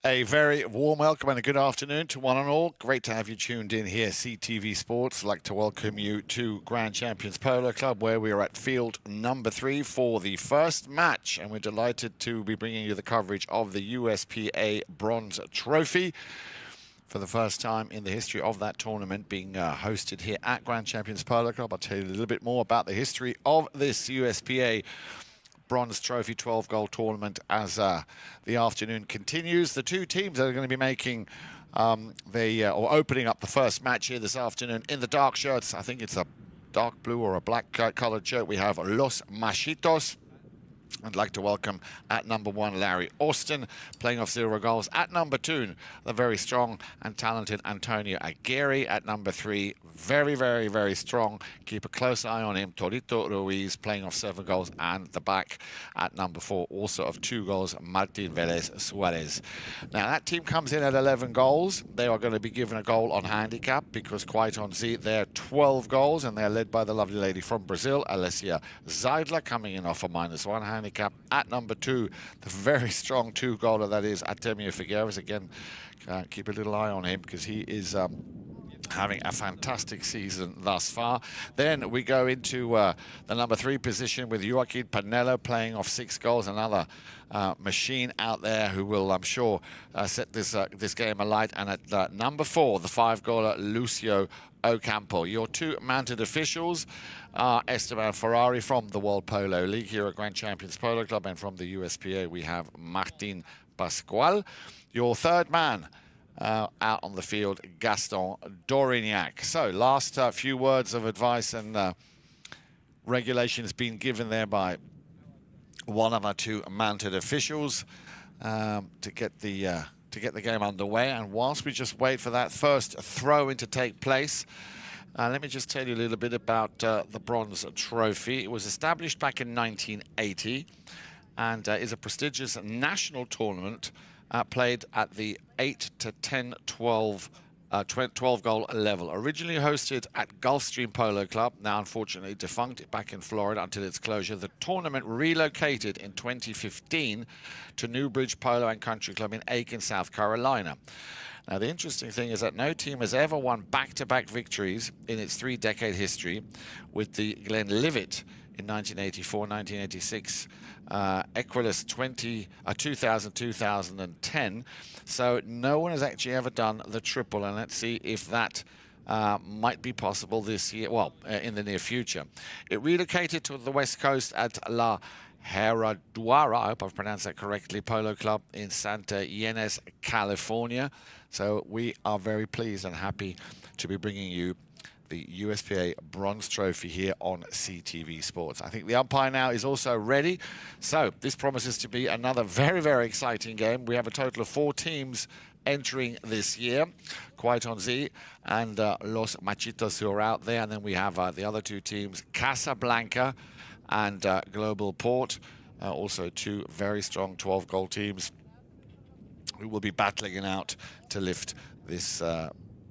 A very warm welcome and a good afternoon to one and all. Great to have you tuned in here, CTV Sports. I'd like to welcome you to Grand Champions Polo Club, where we are at field number 3 for the first match. And we're delighted to be bringing you the coverage of the USPA Bronze Trophy for the first time in the history of that tournament being hosted here at Grand Champions Polo Club. I'll tell you a little bit more about the history of this USPA Bronze Trophy 12-goal tournament as the afternoon continues. The two teams that are going to be making or opening up the first match here this afternoon in the dark shirts. I think it's a dark blue or a black colored shirt. We have Los Machitos. I'd like to welcome at number 1 Larry Austin, playing off 0 goals. At number 2, the very strong and talented Antonio Aguerre. At number 3, very, very, very strong. Keep a close eye on him, Troito Ruiz, playing off 7 goals. And the back at number 4, also of 2 goals, Martin Velez Suarez. Now, that team comes in at 11 goals. They are going to be given a goal on handicap because quite on Z, they're 12 goals, and they're led by the lovely lady from Brazil, Alecia Seidler, coming in off a -1 handicap. At number 2, the very strong 2-goaler, that is Artemio Figueras. Again, keep a little eye on him because he is having a fantastic season thus far. Then we go into the number 3 position with Joaquin Panelo, playing off 6 goals. Another machine out there who will, I'm sure, set this game alight. And at number 4, the 5-goaler Lucio Ocampo. Your two mounted officials are Esteban Ferrari from the World Polo League here at Grand Champions Polo Club, and from the USPA we have Martin Pascual. Your third man out on the field, Gaston Dorignac. So last few words of advice and regulations being given there by one of our two mounted officials to get the game underway. And whilst we just wait for that first throw-in to take place, let me just tell you a little bit about the Bronze Trophy. It was established back in 1980 and is a prestigious national tournament played at the 8 to 10, 12 goal level. Originally hosted at Gulfstream Polo Club, now unfortunately defunct back in Florida until its closure. The tournament relocated in 2015 to Newbridge Polo and Country Club in Aiken, South Carolina. Now, the interesting thing is that no team has ever won back-to-back victories in its 3-decade history, with the Glenlivet in 1984, 1986, Equalus 2000, 2010. So no one has actually ever done the triple, and let's see if that might be possible this year, well, in the near future. It relocated to the West Coast at La Herradura, I hope I've pronounced that correctly, Polo Club in Santa Ynez, California. So we are very pleased and happy to be bringing you the USPA Bronze Trophy here on CTV Sports. I think the umpire now is also ready. So this promises to be another very, very exciting game. We have a total of 4 teams entering this year, Troito Ruiz and Los Machitos, who are out there. And then we have the other 2 teams, Casablanca and Global Port. Also 2 very strong 12-goal teams who will be battling it out to lift this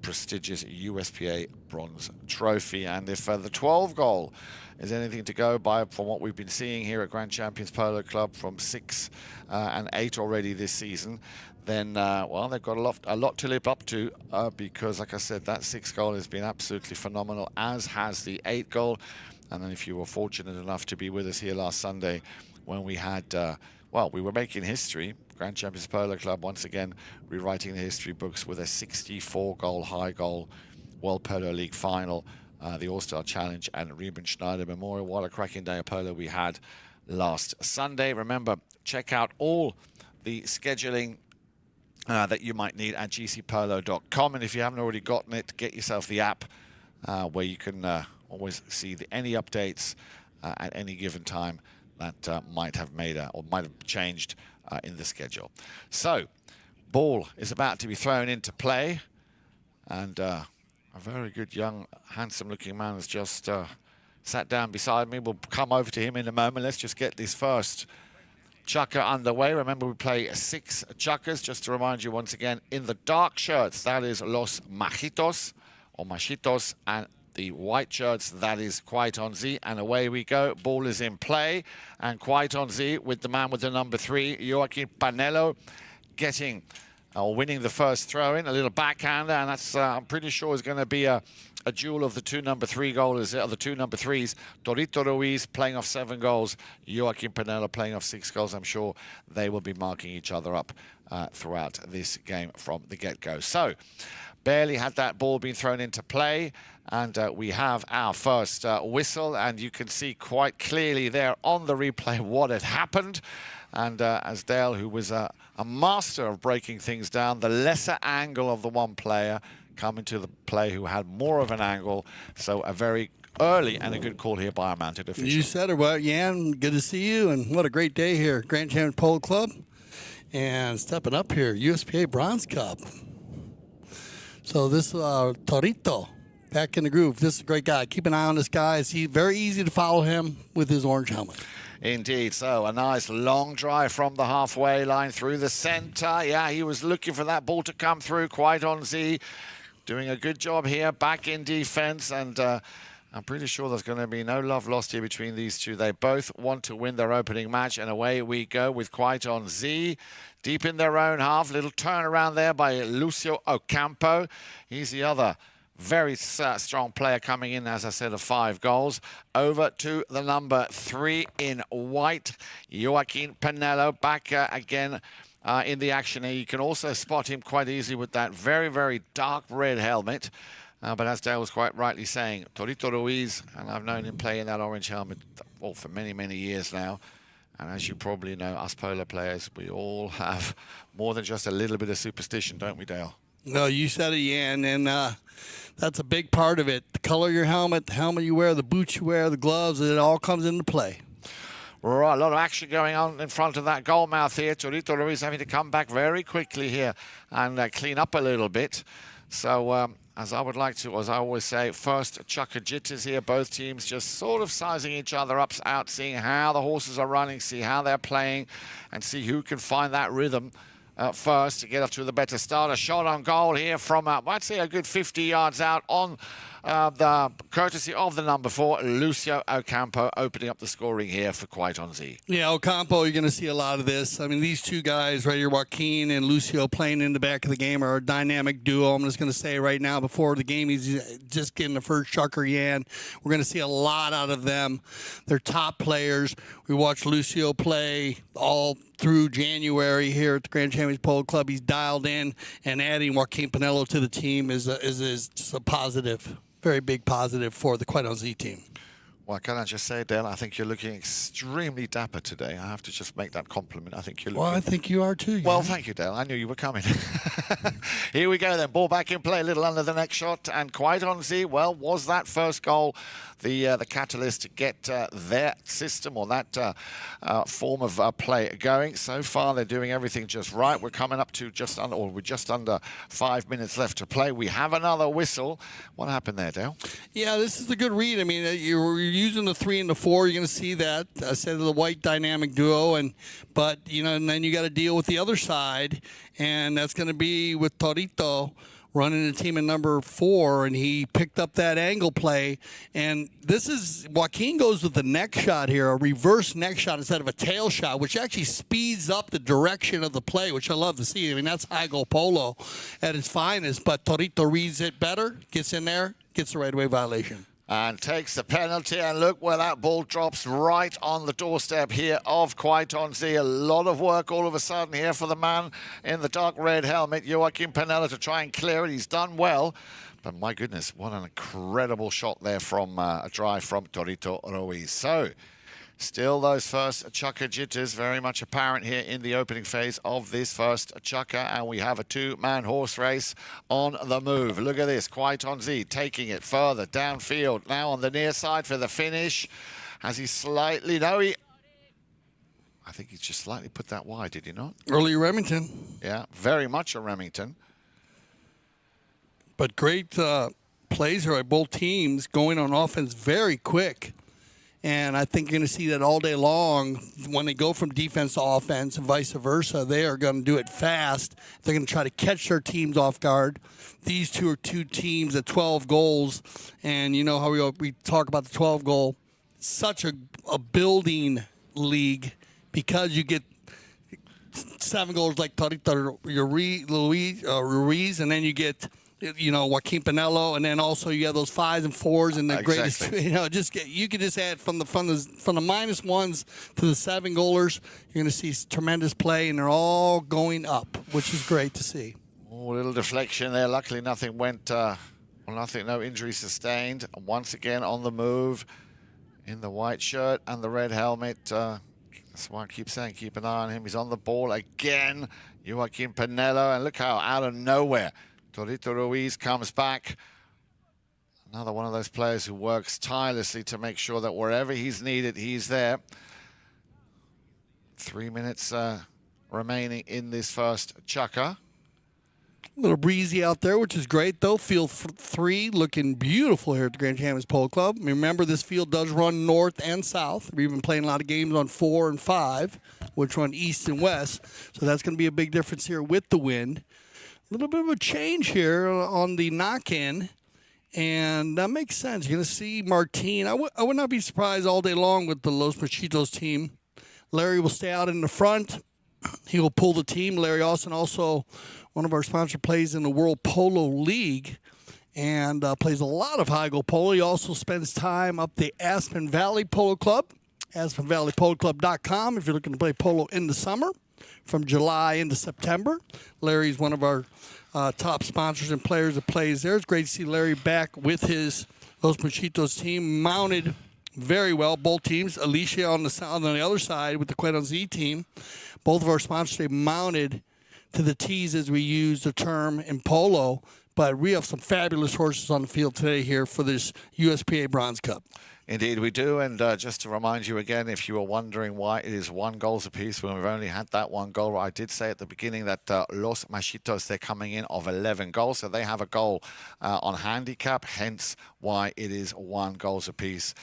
prestigious USPA Bronze Trophy. And if the 12-goal is anything to go by from what we've been seeing here at Grand Champions Polo Club from 6 and 8 already this season, then, well, they've got a lot to live up to because, like I said, that 6 goal has been absolutely phenomenal, as has the 8 goal. And then if you were fortunate enough to be with us here last Sunday when we had, well, we were making history. Grand Champions Polo Club once again rewriting the history books with a 64-goal high goal World Polo League final, the All-Star Challenge and Reuben Schneider Memorial. What a cracking day of polo we had last Sunday. Remember, check out all the scheduling that you might need at gcpolo.com. And if you haven't already gotten it, get yourself the app where you can always see any updates at any given time that might have made or might have changed in the schedule. So, ball is about to be thrown into play, and a very good young, handsome-looking man has just sat down beside me. We'll come over to him in a moment. Let's just get this first chukker underway. Remember, we play 6 chukkers. Just to remind you once again, in the dark shirts, that is Los Machitos or Machitos, and the white shirts, that is Troito Ruiz, and away we go. Ball is in play, and Troito Ruiz with the man with the number 3, Joaquin Panelo, getting or winning the first throw-in, a little backhander, and that's I'm pretty sure is going to be a duel of the 2 number 3 goalers, the 2 number 3s. Troito Ruiz playing off 7 goals, Joaquin Panelo playing off 6 goals. I'm sure they will be marking each other up throughout this game from the get-go. So, barely had that ball been thrown into play, and we have our first whistle, and you can see quite clearly there on the replay what had happened. And as Dale, who was a master of breaking things down, the lesser angle of the one player coming to the play who had more of an angle. So a very early and a good call here by our mounted official. You said it, well, Jan, good to see you, and what a great day here at Grand Champions Polo Club. And stepping up here, USPA Bronze Cup. So this Troito, back in the groove. This is a great guy. Keep an eye on this guy. It's very easy to follow him with his orange helmet. Indeed. So a nice long drive from the halfway line through the center. Yeah, he was looking for that ball to come through. Troito Ruiz doing a good job here, back in defense, and I'm pretty sure there's going to be no love lost here between these 2. They both want to win their opening match, and away we go with Troito Ruiz deep in their own half. Little turnaround there by Lucio Ocampo. He's the other very strong player coming in, as I said, of 5 goals. Over to the number 3 in white, Joaquin Panelo, back again in the action here. You can also spot him quite easily with that very, very dark red helmet. But as Dale was quite rightly saying, Troito Ruiz, and I've known him play in that orange helmet for many, many years now. And as you probably know, us polo players, we all have more than just a little bit of superstition, don't we, Dale? No, you said it, Jan, and that's a big part of it. The color of your helmet, the helmet you wear, the boots you wear, the gloves, it all comes into play. Right, a lot of action going on in front of that goal mouth here. Troito Ruiz having to come back very quickly here and clean up a little bit. So, as I would like to, as I always say, first chukker jitters here. Both teams just sort of sizing each other up, out, seeing how the horses are running, see how they're playing, and see who can find that rhythm first to get off to the better start. A shot on goal here from, I'd say, a good 50 yards out on the courtesy of the number 4, Lucio Ocampo, opening up the scoring here for Troito Ruiz. Yeah, Ocampo, you're going to see a lot of this. I mean, these 2 guys right here, Joaquin and Lucio, playing in the back of the game, are a dynamic duo. I'm just going to say right now, before the game, he's just getting the first chukker, Jan. We're going to see a lot out of them. They're top players. We watched Lucio play all through January here at the Grand Champions Polo Club. He's dialed in, and adding Joaquin Panelo to the team is just a positive, very big positive for the Troito Ruiz team. Well, can I just say, Dale, I think you're looking extremely dapper today. I have to just make that compliment. I think you're looking... Well, I think you are too. Well, thank you, Dale. I knew you were coming. Here we go then. Ball back in play, a little under the next shot. And quite honestly, well, was that first goal the catalyst to get their system or that form of play going? So far, they're doing everything just right. We're coming up to just under 5 minutes left to play. We have another whistle. What happened there, Dale? Yeah, this is a good read. I mean, you're using the 3 and the 4. You're going to see that. I said the white dynamic duo, but and then you got to deal with the other side, and that's going to be with Troito running the team in number 4, and he picked up that angle play. And this is Joaquin goes with the neck shot here, a reverse neck shot instead of a tail shot, which actually speeds up the direction of the play, which I love to see. I mean, that's high goal polo at its finest. But Troito reads it better, gets in there, gets the right-of-way violation. And takes the penalty, and look where that ball drops right on the doorstep here of Quaitonzi. A lot of work all of a sudden here for the man in the dark red helmet, Joaquin Panelo, to try and clear it. He's done well, but my goodness, what an incredible shot there from a drive from Troito Ruiz. So, still those first chukker jitters very much apparent here in the opening phase of this first chukker, and we have a 2-man horse race on the move. Look at this, Quaitonzi taking it further downfield, now on the near side for the finish. Has he slightly, I think he's just slightly put that wide, did he not? Early Remington. Yeah, very much a Remington. But great plays here by both teams, going on offense very quick. And I think you're going to see that all day long when they go from defense to offense and vice versa. They are going to do it fast. They're going to try to catch their teams off guard. These two are two teams at 12 goals. And you know how we talk about the 12 goal. Such a building league because you get 7 goals like Troito Ruiz, and then you get Joaquin Panelo, and then also you have those 5s and 4s and the greatest. You can just add from the -1s to the 7 goalers. You're going to see tremendous play, and they're all going up, which is great to see. Oh, a little deflection there. Luckily, nothing went. No injury sustained. And once again on the move, in the white shirt and the red helmet. That's why I keep saying keep an eye on him. He's on the ball again. Joaquin Panelo, and look how out of nowhere Troito Ruiz comes back. Another one of those players who works tirelessly to make sure that wherever he's needed, he's there. 3 minutes remaining in this first chukker. A little breezy out there, which is great, though. Field 3 looking beautiful here at the Grand Champions Polo Club. Remember, this field does run north and south. We've been playing a lot of games on 4 and 5, which run east and west. So that's going to be a big difference here with the wind. A little bit of a change here on the knock-in, and that makes sense. You're going to see Martin. I would not be surprised all day long with the Los Machitos team. Larry will stay out in the front. He will pull the team. Larry Austin, also one of our sponsor, plays in the World Polo League and plays a lot of high goal polo. He also spends time up the Aspen Valley Polo Club, AspenValleyPoloClub.com if you're looking to play polo in the summer. From July into September. Larry's one of our top sponsors and players that plays there. It's great to see Larry back with his Los Machitos team, mounted very well. Both teams, Alecia on the other side with the Quaitonzi team. Both of our sponsors, they mounted to the tees, as we use the term in polo. But we have some fabulous horses on the field today here for this USPA Bronze Cup. Indeed we do, and just to remind you again, if you were wondering why it is 1 goal apiece when we've only had that 1 goal, I did say at the beginning that Los Machitos, they're coming in of 11 goals, so they have a goal on handicap, hence why it is 1 goal apiece.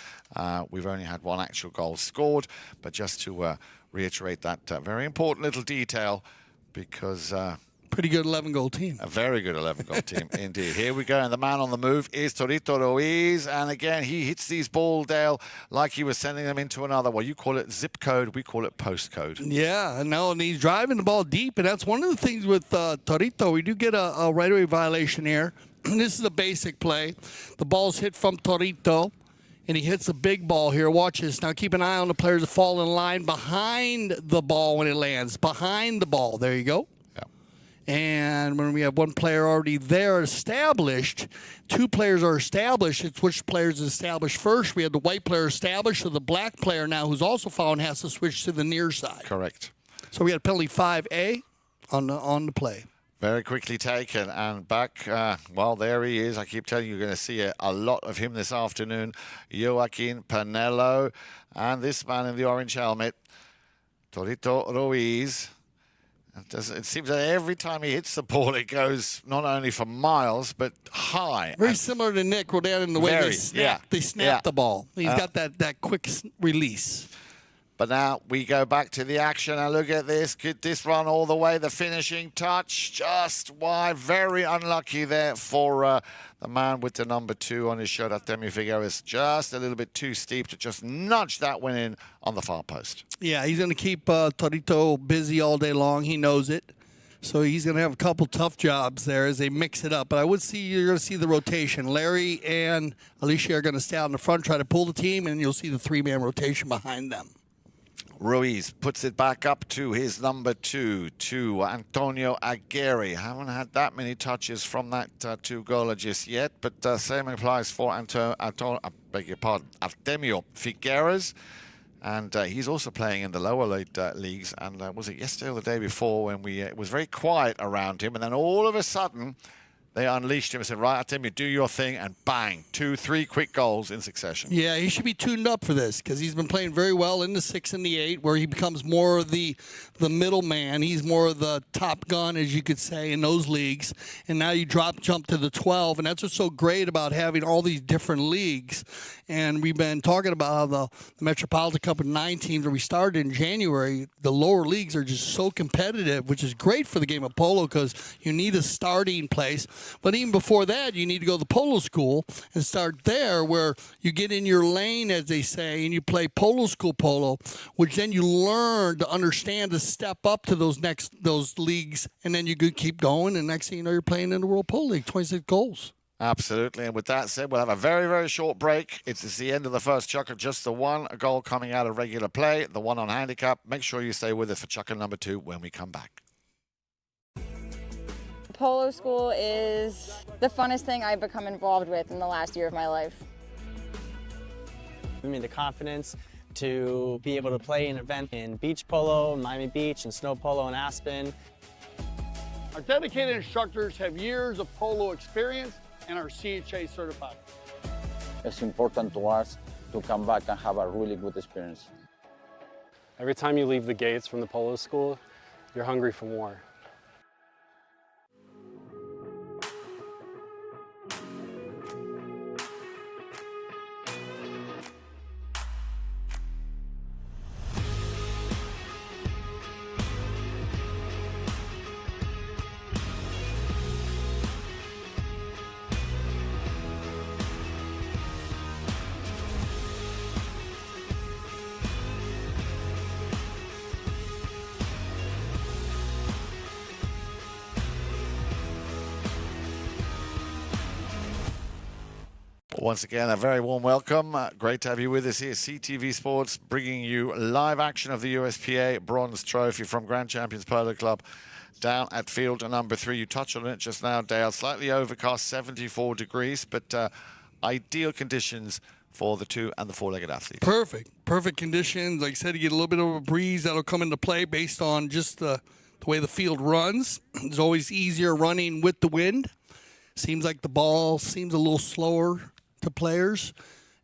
We've only had 1 actual goal scored, but just to reiterate that very important little detail, because... pretty good 11-goal team. A very good 11-goal team, indeed. Here we go, and the man on the move is Troito Ruiz. And again, he hits these balls, Dale, like he was sending them into another, well, you call it zip code, we call it postcode. Yeah, no, and he's driving the ball deep, and that's one of the things with Troito. We do get a right-of-way violation here. This is a basic play. The ball's hit from Troito, and he hits a big ball here. Watch this. Now keep an eye on the players that fall in line behind the ball when it lands. Behind the ball. There you go. And when we have one player already there established, two players are established. It's which players is established first. We had the white player established, so the black player now who's also fouling has to switch to the near side. Correct. So we had penalty 5A on the play. Very quickly taken and back. Well, there he is. I keep telling you, you're going to see a lot of him this afternoon. Joaquin Panelo. And this man in the orange helmet, Troito Ruiz. It seems that every time he hits the ball, it goes not only for miles, but high. Very similar to Nick Rodan in the way they snap the ball. He's got that quick release. But now we go back to the action, and look at this. Could this run all the way? The finishing touch, just wide. Very unlucky there for the man with the number 2 on his shirt, Artemio Figueras. Just a little bit too steep to just nudge that one in on the far post. Yeah, he's going to keep Troito busy all day long. He knows it. So he's going to have a couple tough jobs there as they mix it up. But I would see you're going to see the rotation. Larry and Alecia are going to stay out in the front, try to pull the team, and you'll see the 3-man rotation behind them. Ruiz puts it back up to his number 2, to Antonio Aguerre. Haven't had that many touches from that two-goaler just yet, but same applies for Artemio Figueras. And he's also playing in the lower leagues. And was it yesterday or the day before when it was very quiet around him, and then all of a sudden they unleashed him and said, right, Artemio, do your thing, and bang, 2-3 quick goals in succession. Yeah, he should be tuned up for this because he's been playing very well in the 6 and the 8, where he becomes more of the middleman. He's more of the top gun, as you could say, in those leagues. And now you jump to the 12, and that's what's so great about having all these different leagues. And we've been talking about how the Metropolitan Cup of 9 teams, where we started in January, the lower leagues are just so competitive, which is great for the game of polo because you need a starting place. But even before that, you need to go to the polo school and start there, where you get in your lane, as they say, and you play polo school polo, which then you learn to understand to step up to those leagues, and then you could keep going, and next thing you know, you're playing in the World Polo League, 26 goals. Absolutely. And with that said, we'll have a very, very short break. It's the end of the first chukker. Just the one goal coming out of regular play, the one on handicap. Make sure you stay with us for chukker number 2 when we come back. Polo school is the funnest thing I've become involved with in the last year of my life. Give me the confidence to be able to play an event in beach polo, Miami Beach, and snow polo in Aspen. Our dedicated instructors have years of polo experience and are CHA certified. It's important to us to come back and have a really good experience. Every time you leave the gates from the polo school, you're hungry for more. Once again, a very warm welcome. Great to have you with us here. CTV Sports bringing you live action of the USPA Bronze Trophy from Grand Champions Polo Club down at field number 3. You touched on it just now, Dale. Slightly overcast, 74 degrees, but ideal conditions for the 2- and the 4-legged athletes. Perfect conditions. Like I said, you get a little bit of a breeze that'll come into play based on just the way the field runs. It's always easier running with the wind. Seems like the ball seems a little slower to players.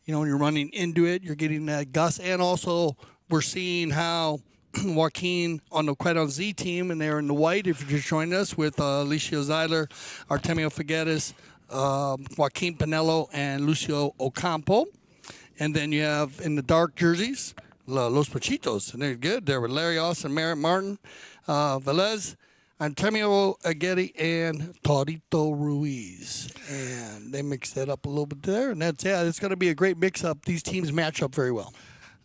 You know, when you're running into it, you're getting that gust. And also, we're seeing how Joaquin on the Quite On Z team, and they're in the white, if you just joined us, with Alecia Seidler, Artemio Figueras, Joaquin Panelo, and Lucio Ocampo. And then you have in the dark jerseys, Los Machitos, and they're good. They're with Larry Austin, Merritt Martin, Velez, Artemio Aguerre, and Troito Ruiz. And they mixed that up a little bit there. And that's, it's going to be a great mix-up. These teams match up very well.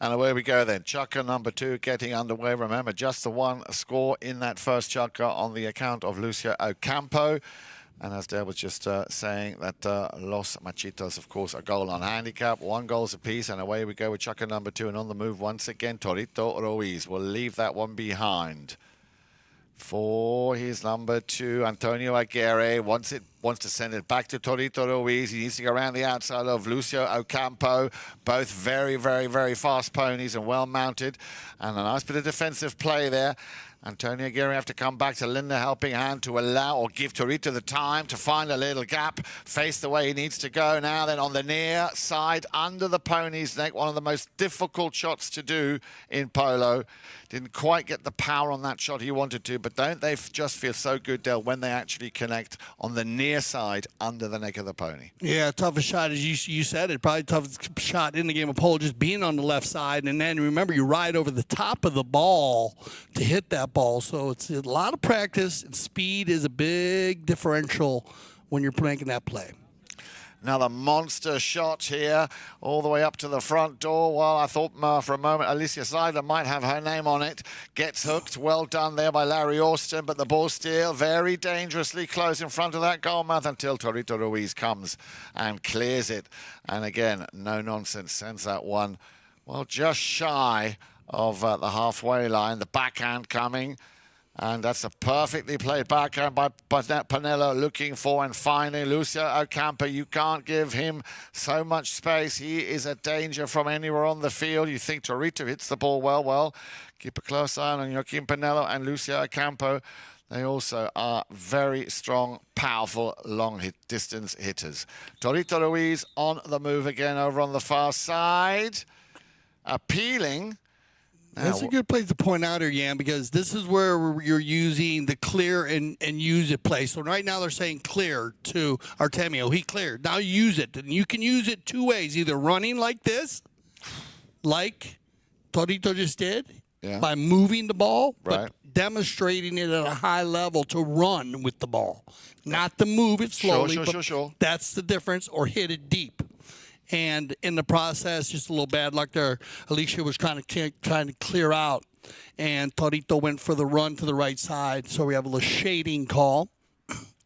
And away we go then. Chukker number 2 getting underway. Remember, just the one score in that first chukker on the account of Lucio Ocampo. And as Dale was just saying, that Los Machitos, of course, a goal on handicap, 1 goal apiece, and away we go with chukker number 2. And on the move once again, Troito Ruiz will leave that one behind. for his number 2, Antonio Aguerre. Wants to send it back to Troito Ruiz. He needs to go around the outside of Lucio Ocampo. Both very, very, very fast ponies and well mounted. And a nice bit of defensive play there. Antonio Aguirre have to come back to lend a helping hand to allow or give Troito the time to find a little gap, face the way he needs to go. Now then on the near side, under the pony's neck, one of the most difficult shots to do in polo. Didn't quite get the power on that shot he wanted to, but don't they just feel so good, Del, when they actually connect on the near side under the neck of the pony? Yeah, toughest shot, as you said it, probably toughest shot in the game of polo, just being on the left side. And then remember, you ride over the top of the ball to hit that ball. So it's a lot of practice, and speed is a big differential when you're making that play. Another monster shot here, all the way up to the front door. Well, I thought for a moment Alecia Seidler might have her name on it. Gets hooked. Well done there by Larry Austin, but the ball still very dangerously close in front of that goal mouth until Troito Ruiz comes and clears it. And again, no nonsense, sends that one, well, just shy of the halfway line. The backhand coming. And that's a perfectly played backhand by Panelo, looking for and finding Lucio Ocampo. You can't give him so much space. He is a danger from anywhere on the field. You think Troito hits the ball well. Keep a close eye on Joaquin Panelo and Lucio Ocampo. They also are very strong, powerful, long-distance hitters. Troito Ruiz on the move again over on the far side. Appealing. That's a good place to point out here, Jan, because this is where you're using the clear and use it play. So right now they're saying clear to Artemio. He cleared. Now use it. And you can use it two ways, either running like this, like Troito just did, by moving the ball, but demonstrating it at a high level to run with the ball. Not to move it slowly, but that's the difference, or hit it deep. And in the process, just a little bad luck there. Alecia was trying to clear out, and Troito went for the run to the right side. So we have a little shading call,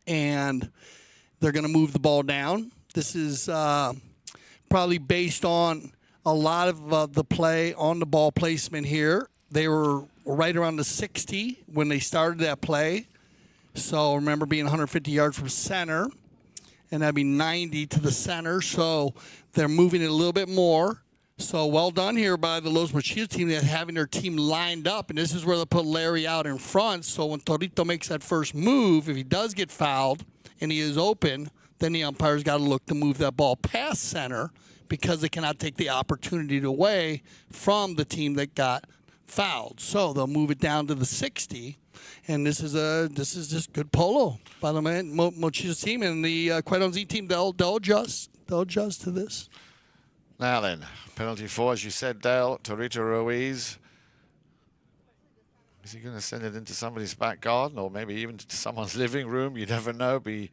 and they're going to move the ball down. This is probably based on a lot of the play on the ball placement here. They were right around the 60 when they started that play. So remember being 150 yards from center. And that'd be 90 to the center, so they're moving it a little bit more. So well done here by the Los Machitos team. They're having their team lined up, and this is where they put Larry out in front. So when Troito makes that first move, if he does get fouled and he is open, then the umpire's got to look to move that ball past center because they cannot take the opportunity away from the team that got fouled. So they'll move it down to the 60. And this is just good polo by the Machitos team, and the Quaidon Z team. They'll adjust to this. Now then, penalty 4, as you said, Dale. Troito Ruiz. Is he going to send it into somebody's back garden, or maybe even to someone's living room? You never know. He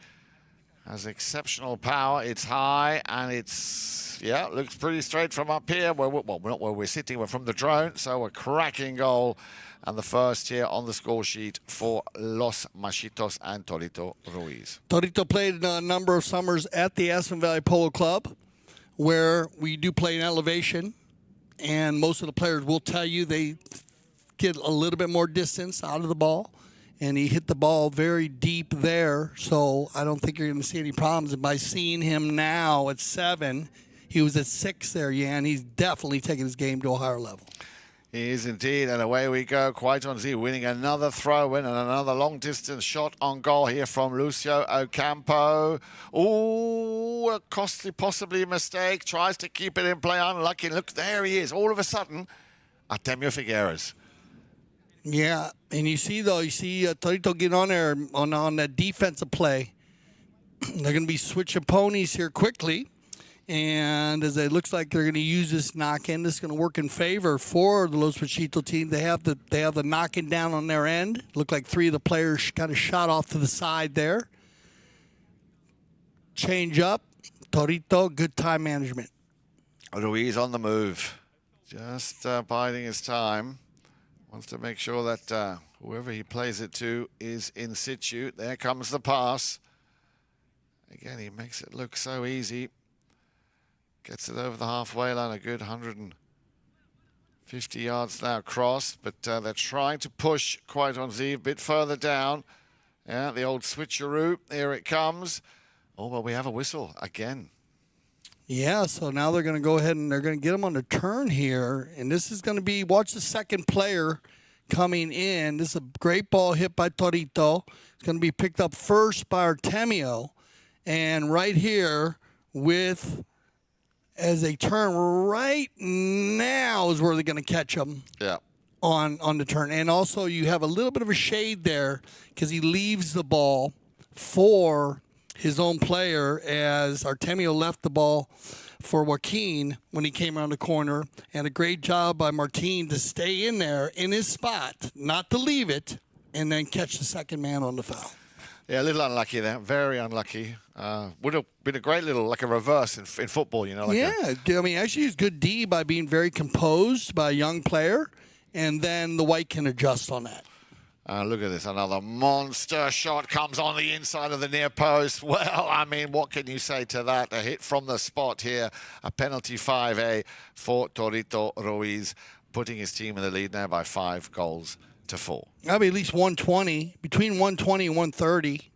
has exceptional power. It's high, and it's looks pretty straight from up here. Well, not where we're sitting. We're from the drone, so a cracking goal. And the first here on the score sheet for Los Machitos and Troito Ruiz. Troito played a number of summers at the Aspen Valley Polo Club, where we do play in elevation. And most of the players will tell you they get a little bit more distance out of the ball. And he hit the ball very deep there. So I don't think you're going to see any problems. And by seeing him now at 7, he was at 6 there, Jan. He's definitely taking his game to a higher level. He is indeed, and away we go. Quaidon Z winning another throw-in and another long-distance shot on goal here from Lucio Ocampo. Ooh, a costly, possibly mistake. Tries to keep it in play, unlucky. Look, there he is. All of a sudden, Artemio Figueras. Yeah, and you see Troito get on there on that defensive play. They're going to be switching ponies here quickly. And as it looks like they're going to use this knock-in, this is going to work in favor for the Los Machitos team. They have the knock-in down on their end. Look like 3 of the players kind of shot off to the side there. Change up. Troito, good time management. Ruiz on the move. Just biding his time. Wants to make sure that whoever he plays it to is in situ. There comes the pass. Again, he makes it look so easy. Gets it over the halfway line, a good 150 50 yards now cross, but they're trying to push quite on Z a bit further down. Yeah, the old switcheroo. Here it comes. Oh, well, we have a whistle again. Yeah, so now they're going to go ahead and they're going to get him on the turn here. And this is going to be, watch the second player coming in. This is a great ball hit by Troito. It's going to be picked up first by Artemio. And right here with, as they turn, right now is where they're going to catch him. Yeah. On the turn. And also you have a little bit of a shade there because he leaves the ball for his own player as Artemio left the ball for Joaquin when he came around the corner. And a great job by Martin to stay in there in his spot, not to leave it, and then catch the second man on the foul. Yeah, a little unlucky there. Very unlucky. Would have been a great little, like a reverse in football, you know. Like I mean, actually it's good D by being very composed by a young player. And then the white can adjust on that. Look at this. Another monster shot comes on the inside of the near post. Well, I mean, what can you say to that? A hit from the spot here. A penalty 5A for Troito Ruiz, putting his team in the lead now by 5-4. That'll be at least 120. Between 120 and 130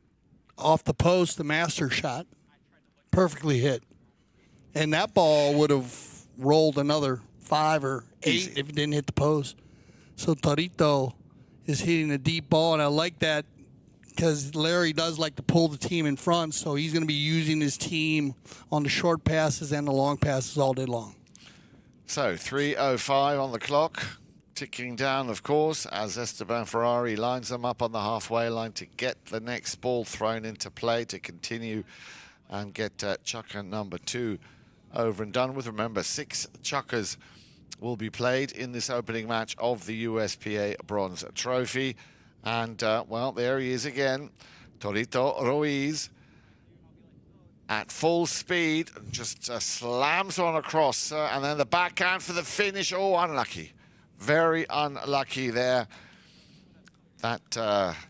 off the post, the master shot. Perfectly hit. And that ball would have rolled another 5 or 8 if it didn't hit the post. So Troito is hitting a deep ball, and I like that because Larry does like to pull the team in front, so he's going to be using his team on the short passes and the long passes all day long. So 3:05 on the clock, ticking down, of course, as Esteban Ferrari lines them up on the halfway line to get the next ball thrown into play to continue and get chucker number 2 over and done with. Remember, 6 chuckers will be played in this opening match of the USPA Bronze Trophy. And, well, there he is again. Troito Ruiz at full speed, just slams on across. And then the backhand for the finish. Oh, unlucky. Very unlucky there. That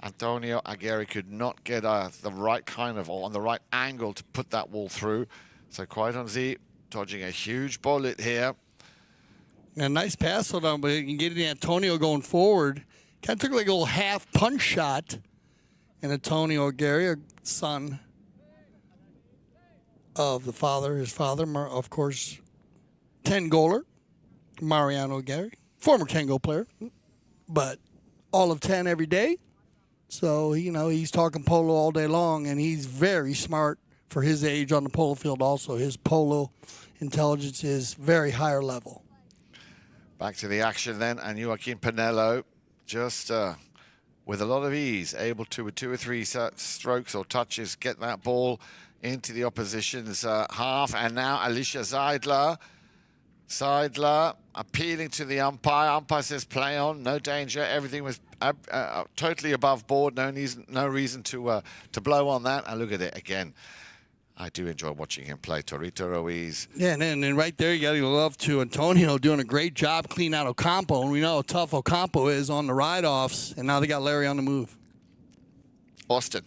Antonio Aguerre could not get the right kind of, or on the right angle to put that wall through. So quite on Z, dodging a huge bullet here. And a nice pass hold on, but you can get Antonio going forward. Kind of took like a little half punch shot. And Antonio Aguerre, son of the father, his father, of course, 10-goaler, Mariano Aguerre, former 10-goal player, but all of 10 every day. So, you know, he's talking polo all day long, and he's very smart for his age on the polo field also. His polo intelligence is very higher level. Back to the action then, and Joaquin Panelo just with a lot of ease, able to, with 2 or 3 strokes or touches, get that ball into the opposition's half. And now Alecia Seidler. Seidler appealing to the umpire. Umpire says play on, no danger. Everything was totally above board. No reason to blow on that. And look at it again. I do enjoy watching him play, Troito Ruiz. Yeah, and then right there, you got to love to Antonio doing a great job cleaning out Ocampo. And we know how tough Ocampo is on the ride-offs. And now they got Larry on the move. Austin.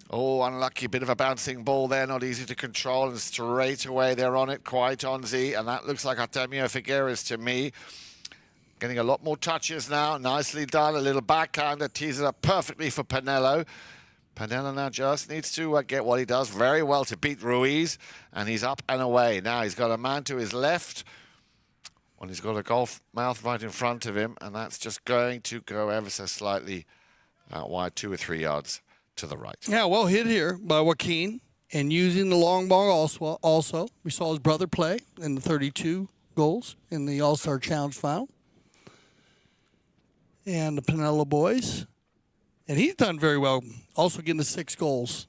Oh, unlucky. Bit of a bouncing ball there. Not easy to control. And straight away, they're on it, quite on Z. And that looks like Artemio Figueras to me. Getting a lot more touches now. Nicely done. A little backhander. Tees it up perfectly for Panelo. Panelo now just needs to get what he does very well to beat Ruiz, and he's up and away. Now he's got a man to his left, and he's got a golf mouth right in front of him, and that's just going to go ever so slightly wide, 2 or 3 yards to the right. Yeah, well hit here by Joaquin, and using the long ball also. We saw his brother play in the 32 goals in the All-Star Challenge final. And the Panelo boys. And he's done very well, also getting the 6 goals.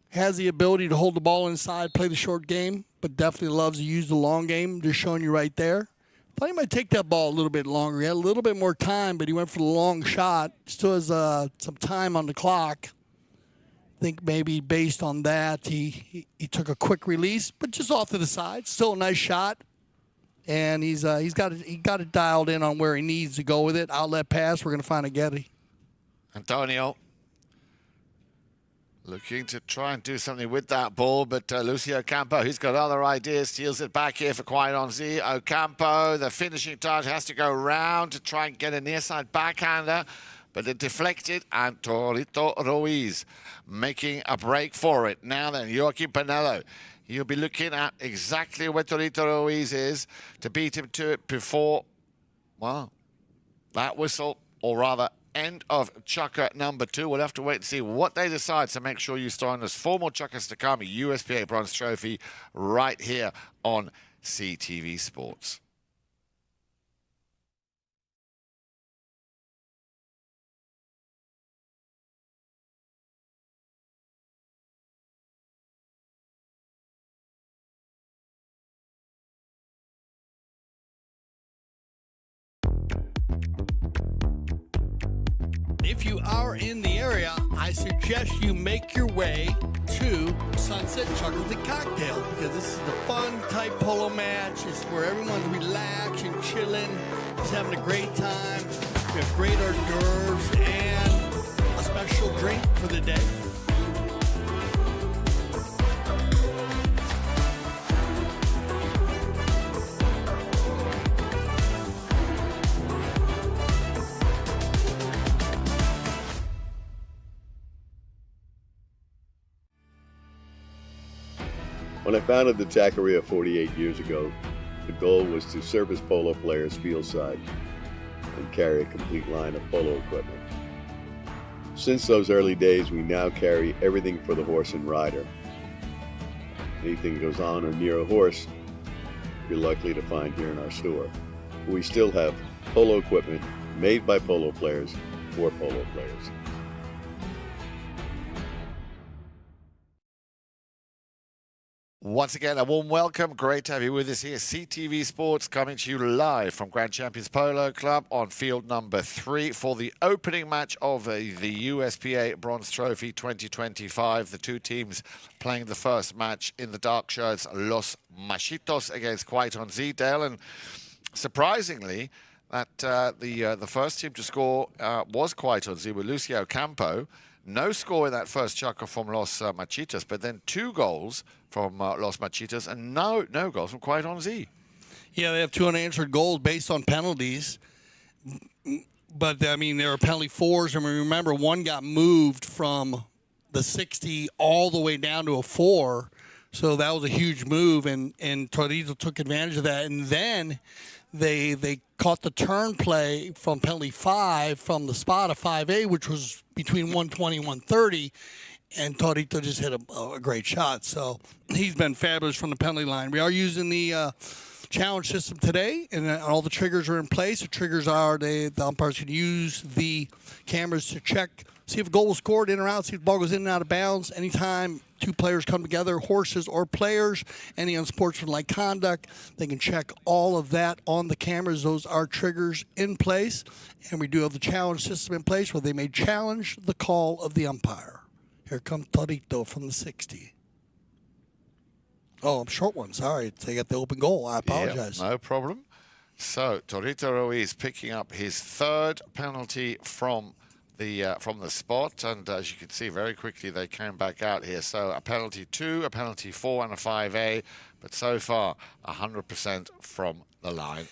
Has the ability to hold the ball inside, play the short game, but definitely loves to use the long game, just showing you right there. Thought he might take that ball a little bit longer. He had a little bit more time, but he went for the long shot. Still has some time on the clock. I think maybe based on that, he took a quick release, but just off to the side. Still a nice shot. And he got it dialed in on where he needs to go with it. Outlet pass, we're going to find Aguerre. Antonio Looking to try and do something with that ball, but Lucio Ocampo, he's got other ideas, steals it back here for Quaitonzi. Ocampo, the finishing touch, has to go round to try and get a near-side backhander, but it deflected, and Troito Ruiz making a break for it. Now then, Joaquin Panelo, he'll be looking at exactly where Troito Ruiz is to beat him to it before, well, that whistle, or rather, end of chukker number 2. We'll have to wait and see what they decide, so make sure you stay on. There's 4 more chukkers to come. USPA Bronze Trophy right here on CTV Sports. If you are in the area, I suggest you make your way to Sunset Chuckers and Cocktail, because this is a fun type polo match. It's where everyone's relaxing, chilling, just having a great time. We have great hors d'oeuvres and a special drink for the day. When I founded the Taqueria 48 years ago, the goal was to service polo players fieldside and carry a complete line of polo equipment. Since those early days, we now carry everything for the horse and rider. Anything goes on or near a horse, you're likely to find here in our store. We still have polo equipment made by polo players for polo players. Once again, a warm welcome. Great to have you with us here. CTV Sports coming to you live from Grand Champions Polo Club on field number 3 for the opening match of the USPA Bronze Trophy 2025. The 2 teams playing the first match in the dark shirts, Los Machitos against Quaitonzi. Dale, and surprisingly, that the first team to score was Quaitonzi with Lucio Ocampo. No score in that first chukker from Los Machitos, but then 2 goals from Los Machitos and no goals from Quaitonzi. Yeah, they have 2 unanswered goals based on penalties. But, I mean, there are penalty 4s. And remember, one got moved from the 60 all the way down to a 4. So that was a huge move, and Troito took advantage of that. And then they caught the turn play from penalty 5 from the spot of 5A, which was between 120 and 130, and Troito just hit a great shot. So he's been fabulous from the penalty line. We are using the challenge system today, and all the triggers are in place. The triggers are the umpires can use the cameras to check, see if a goal was scored in or out, see if the ball goes in and out of bounds. Anytime 2 players come together, horses or players, any unsportsmanlike conduct, they can check all of that on the cameras. Those are triggers in place. And we do have the challenge system in place where they may challenge the call of the umpire. Here comes Troito from the 60. Oh, I'm short one. Sorry. They got the open goal. I apologize. Yeah, no problem. So Troito Ruiz picking up his 3rd penalty from the spot, and as you can see, very quickly they came back out here. So a penalty 2, a penalty 4, and a 5A, but so far 100% from the line.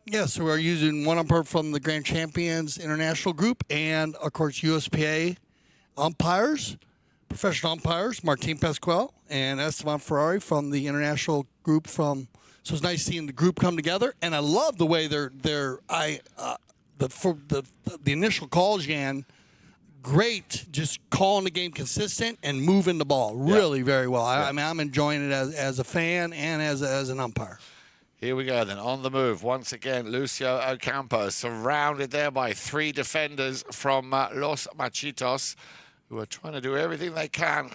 Yeah, so we're using one umpire from the Grand Champions International Group, and of course USPA umpires, professional umpires, Martin Pasquale and Esteban Ferrari from the international group. So it's nice seeing the group come together, and I love the way the initial calls, Jan, great, just calling the game consistent and moving the ball really very well. I mean, I'm enjoying it as a fan and as an umpire. Here we go then, on the move. Once again, Lucio Ocampo surrounded there by 3 defenders from Los Machitos, who are trying to do everything they can,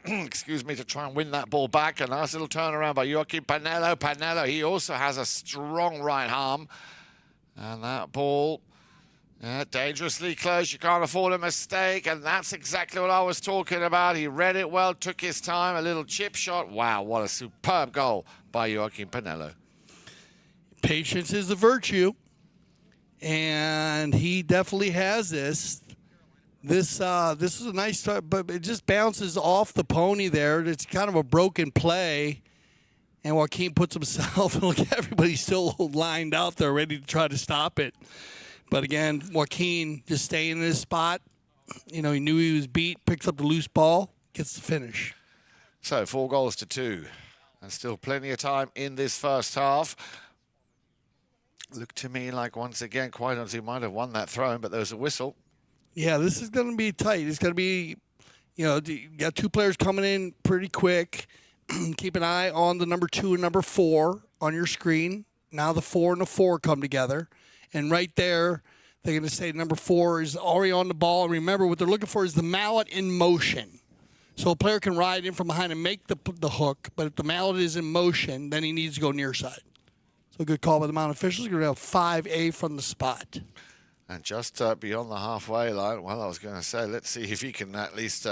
excuse me, to try and win that ball back. A nice little turnaround by Joaquin Panelo. Panelo, he also has a strong right arm. And that ball, dangerously close. You can't afford a mistake. And that's exactly what I was talking about. He read it well, took his time, a little chip shot. Wow, what a superb goal by Joaquin Panelo. Patience is the virtue, and he definitely has this. This is a nice start, but it just bounces off the pony there. It's kind of a broken play. And Joaquin puts himself, and look, everybody's still lined out there ready to try to stop it. But again, Joaquin just staying in his spot. You know, he knew he was beat, picks up the loose ball, gets the finish. So 4-2. And still plenty of time in this first half. Looked to me like, once again, quite honestly, might have won that throw, but there was a whistle. Yeah, this is going to be tight. It's going to be, you know, you got two players coming in pretty quick. Keep an eye on the number 2 and number 4 on your screen. Now the 4 and the 4 come together. And right there, they're going to say number 4 is already on the ball. And remember, what they're looking for is the mallet in motion. So a player can ride in from behind and make the hook. But if the mallet is in motion, then he needs to go near side. So good call by the Mount officials. We're going to have 5A from the spot. And just beyond the halfway line, well, I was going to say, let's see if he can at least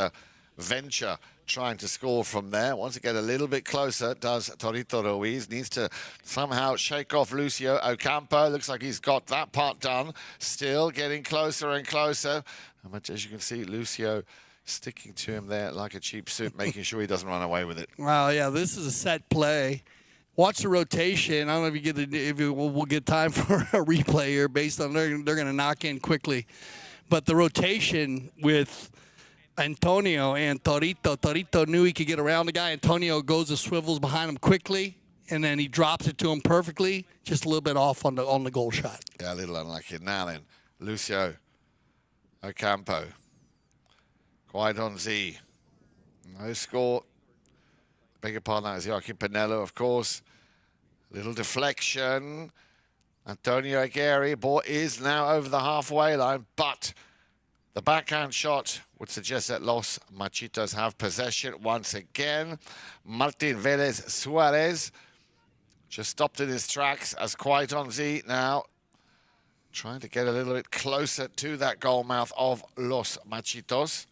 venture trying to score from there. Wants to get a little bit closer, does Troito Ruiz. Needs to somehow shake off Lucio Ocampo. Looks like he's got that part done. Still getting closer and closer. But as you can see, Lucio sticking to him there like a cheap suit, making sure he doesn't run away with it. Wow, yeah, this is a set play. Watch the rotation. I don't know if we'll get time for a replay here based on they're going to knock in quickly. But the rotation with Antonio and Troito knew he could get around the guy. Antonio goes and swivels behind him quickly, and then he drops it to him perfectly, just a little bit off on the goal shot. Yeah, a little unlucky. Now then, Lucio Ocampo. Quite on Z. No score. Beg your pardon, that is Joaquin Panelo, of course. Little deflection. Antonio Aguerre. Ball is now over the halfway line, but the backhand shot would suggest that Los Machitos have possession once again. Martin Velez Suarez just stopped in his tracks as Quite on Z now trying to get a little bit closer to that goal mouth of Los Machitos.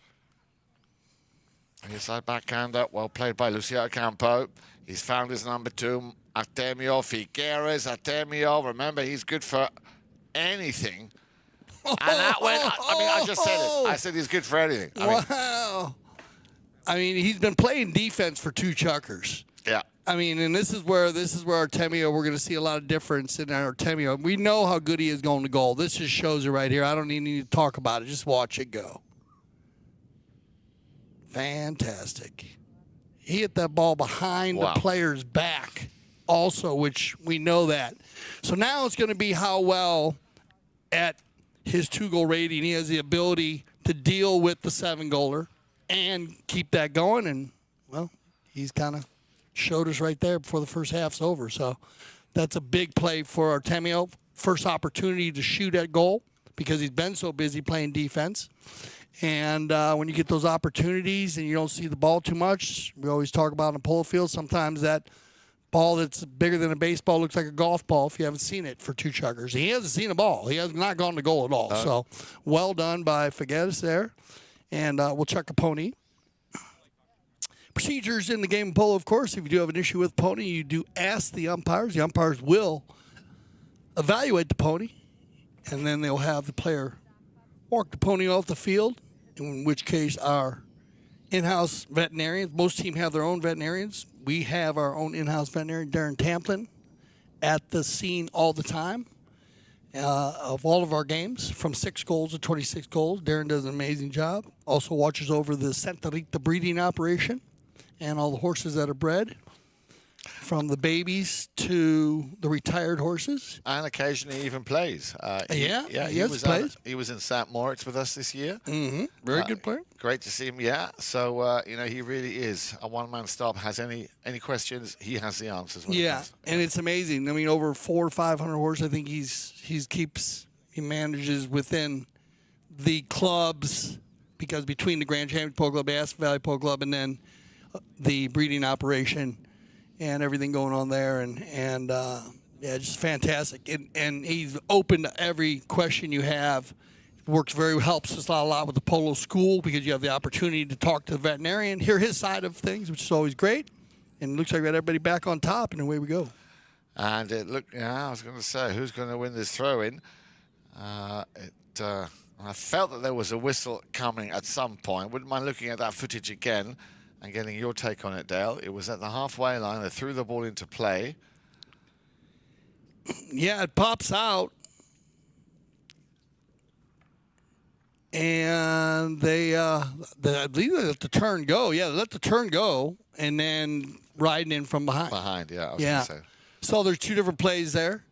Inside backhander, well played by Lucio Ocampo. He's found his number 2, Artemio Figueras. Artemio, remember, he's good for anything. And that went, I just said it. I said he's good for anything. Wow. I mean, he's been playing defense for 2 chuckers. Yeah. I mean, and this is where Artemio, we're going to see a lot of difference in Artemio. We know how good he is going to goal. This just shows it right here. I don't even need to talk about it. Just watch it go. Fantastic. He hit that ball behind the player's back also, which we know that. So now it's going to be how well at his 2-goal rating he has the ability to deal with the 7-goaler and keep that going. And, well, he's kind of showed us right there before the first half's over. So that's a big play for Artemio. First opportunity to shoot at goal because he's been so busy playing defense. And when you get those opportunities and you don't see the ball too much, we always talk about on the polo field, sometimes that ball that's bigger than a baseball looks like a golf ball if you haven't seen it for 2 chuggers. He hasn't seen a ball. He has not gone to goal at all. So well done by Figueras there. And we'll check a pony. Procedures in the game of polo, of course. If you do have an issue with pony, you do ask the umpires. The umpires will evaluate the pony, and then they'll have the player walk the pony off the field, in which case our in-house veterinarians, most teams have their own veterinarians. We have our own in-house veterinarian, Darren Tamplin, at the scene all the time of all of our games, from 6 goals to 26 goals. Darren does an amazing job. Also watches over the Santa Rita breeding operation and all the horses that are bred, from the babies to the retired horses. And occasionally even plays. He was in St. Moritz with us this year. Mm-hmm. Very good player. Great to see him, yeah. So, he really is a one-man stop. Has any questions, he has the answers. Yeah, and it's amazing. I mean, over 400 or 500 horses, I think he manages within the clubs, because between the Grand Champion Polo Club, Aspen Valley Polo Club, and then the breeding operation, and everything going on there, and just fantastic. And he's open to every question you have. Helps us a lot with the polo school, because you have the opportunity to talk to the veterinarian, hear his side of things, which is always great. And it looks like we got everybody back on top, and away we go. And I was going to say, who's going to win this throw-in? I felt that there was a whistle coming at some point. Wouldn't mind looking at that footage again and getting your take on it, Dale. It was at the halfway line. They threw the ball into play. Yeah, it pops out. And I believe they let the turn go. Yeah, they let the turn go and then riding in from behind. Behind, yeah. I was Yeah. gonna say. So there's two different plays there.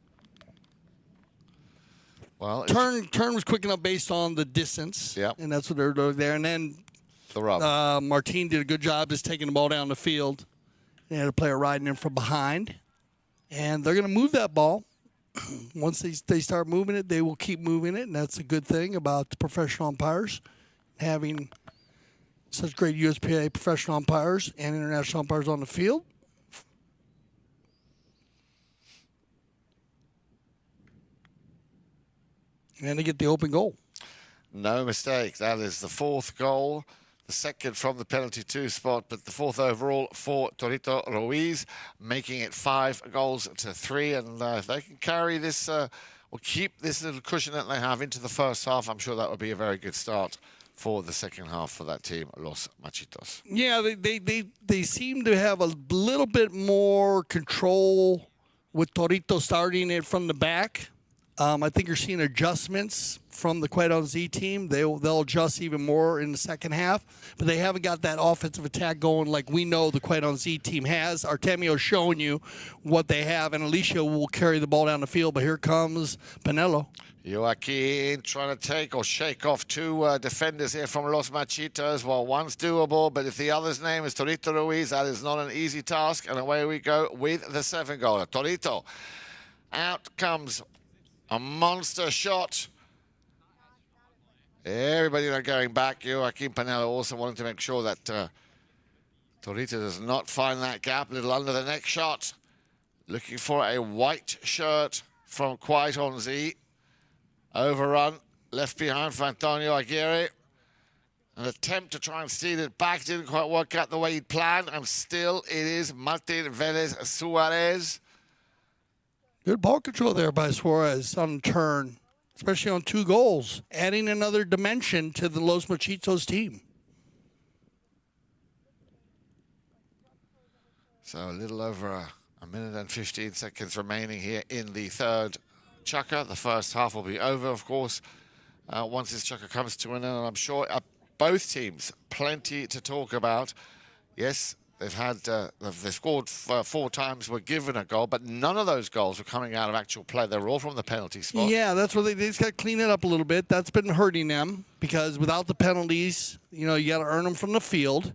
Well, Turn was quick enough based on the distance. Yep. And that's what they're doing there. And then the rub. Martin did a good job just taking the ball down the field. They had a player riding in from behind. And they're going to move that ball. Once they start moving it, they will keep moving it. And that's a good thing about the professional umpires, having such great USPA professional umpires and international umpires on the field. And they get the open goal. No mistake. That is the fourth goal. The second from the penalty 2 spot, but the fourth overall for Troito Ruiz, making it 5-3. And if they can carry this or keep this little cushion that they have into the first half, I'm sure that would be a very good start for the second half for that team, Los Machitos. Yeah, they seem to have a little bit more control with Troito starting it from the back. I think you're seeing adjustments from the Quaidon Z team. They'll adjust even more in the second half, but they haven't got that offensive attack going like we know the Quaidon Z team has. Artemio's showing you what they have, and Alecia will carry the ball down the field, but here comes Panelo. Joaquin trying to take or shake off two defenders here from Los Machitos. Well, one's doable, but if the other's name is Troito Ruiz, that is not an easy task, and away we go with the 7-goaler. Troito. Out comes a monster shot. Everybody going back. Joaquin Panelo also wanted to make sure that Troito does not find that gap. A little under the neck shot. Looking for a white shirt from Quaidon Z. Overrun. Left behind for Antonio Aguerre. An attempt to try and steal it back. Didn't quite work out the way he'd planned. And still it is Martin Velez Suarez. Good ball control there by Suarez on turn, especially on 2 goals, adding another dimension to the Los Machitos team. So a little over a minute and 15 seconds remaining here in the third chukker. The first half will be over, of course, once this chukker comes to an end. And I'm sure both teams plenty to talk about. Yes, they've scored 4 times, were given a goal, but none of those goals were coming out of actual play. They were all from the penalty spot. Yeah, that's where they just got to clean it up a little bit. That's been hurting them because without the penalties, you got to earn them from the field.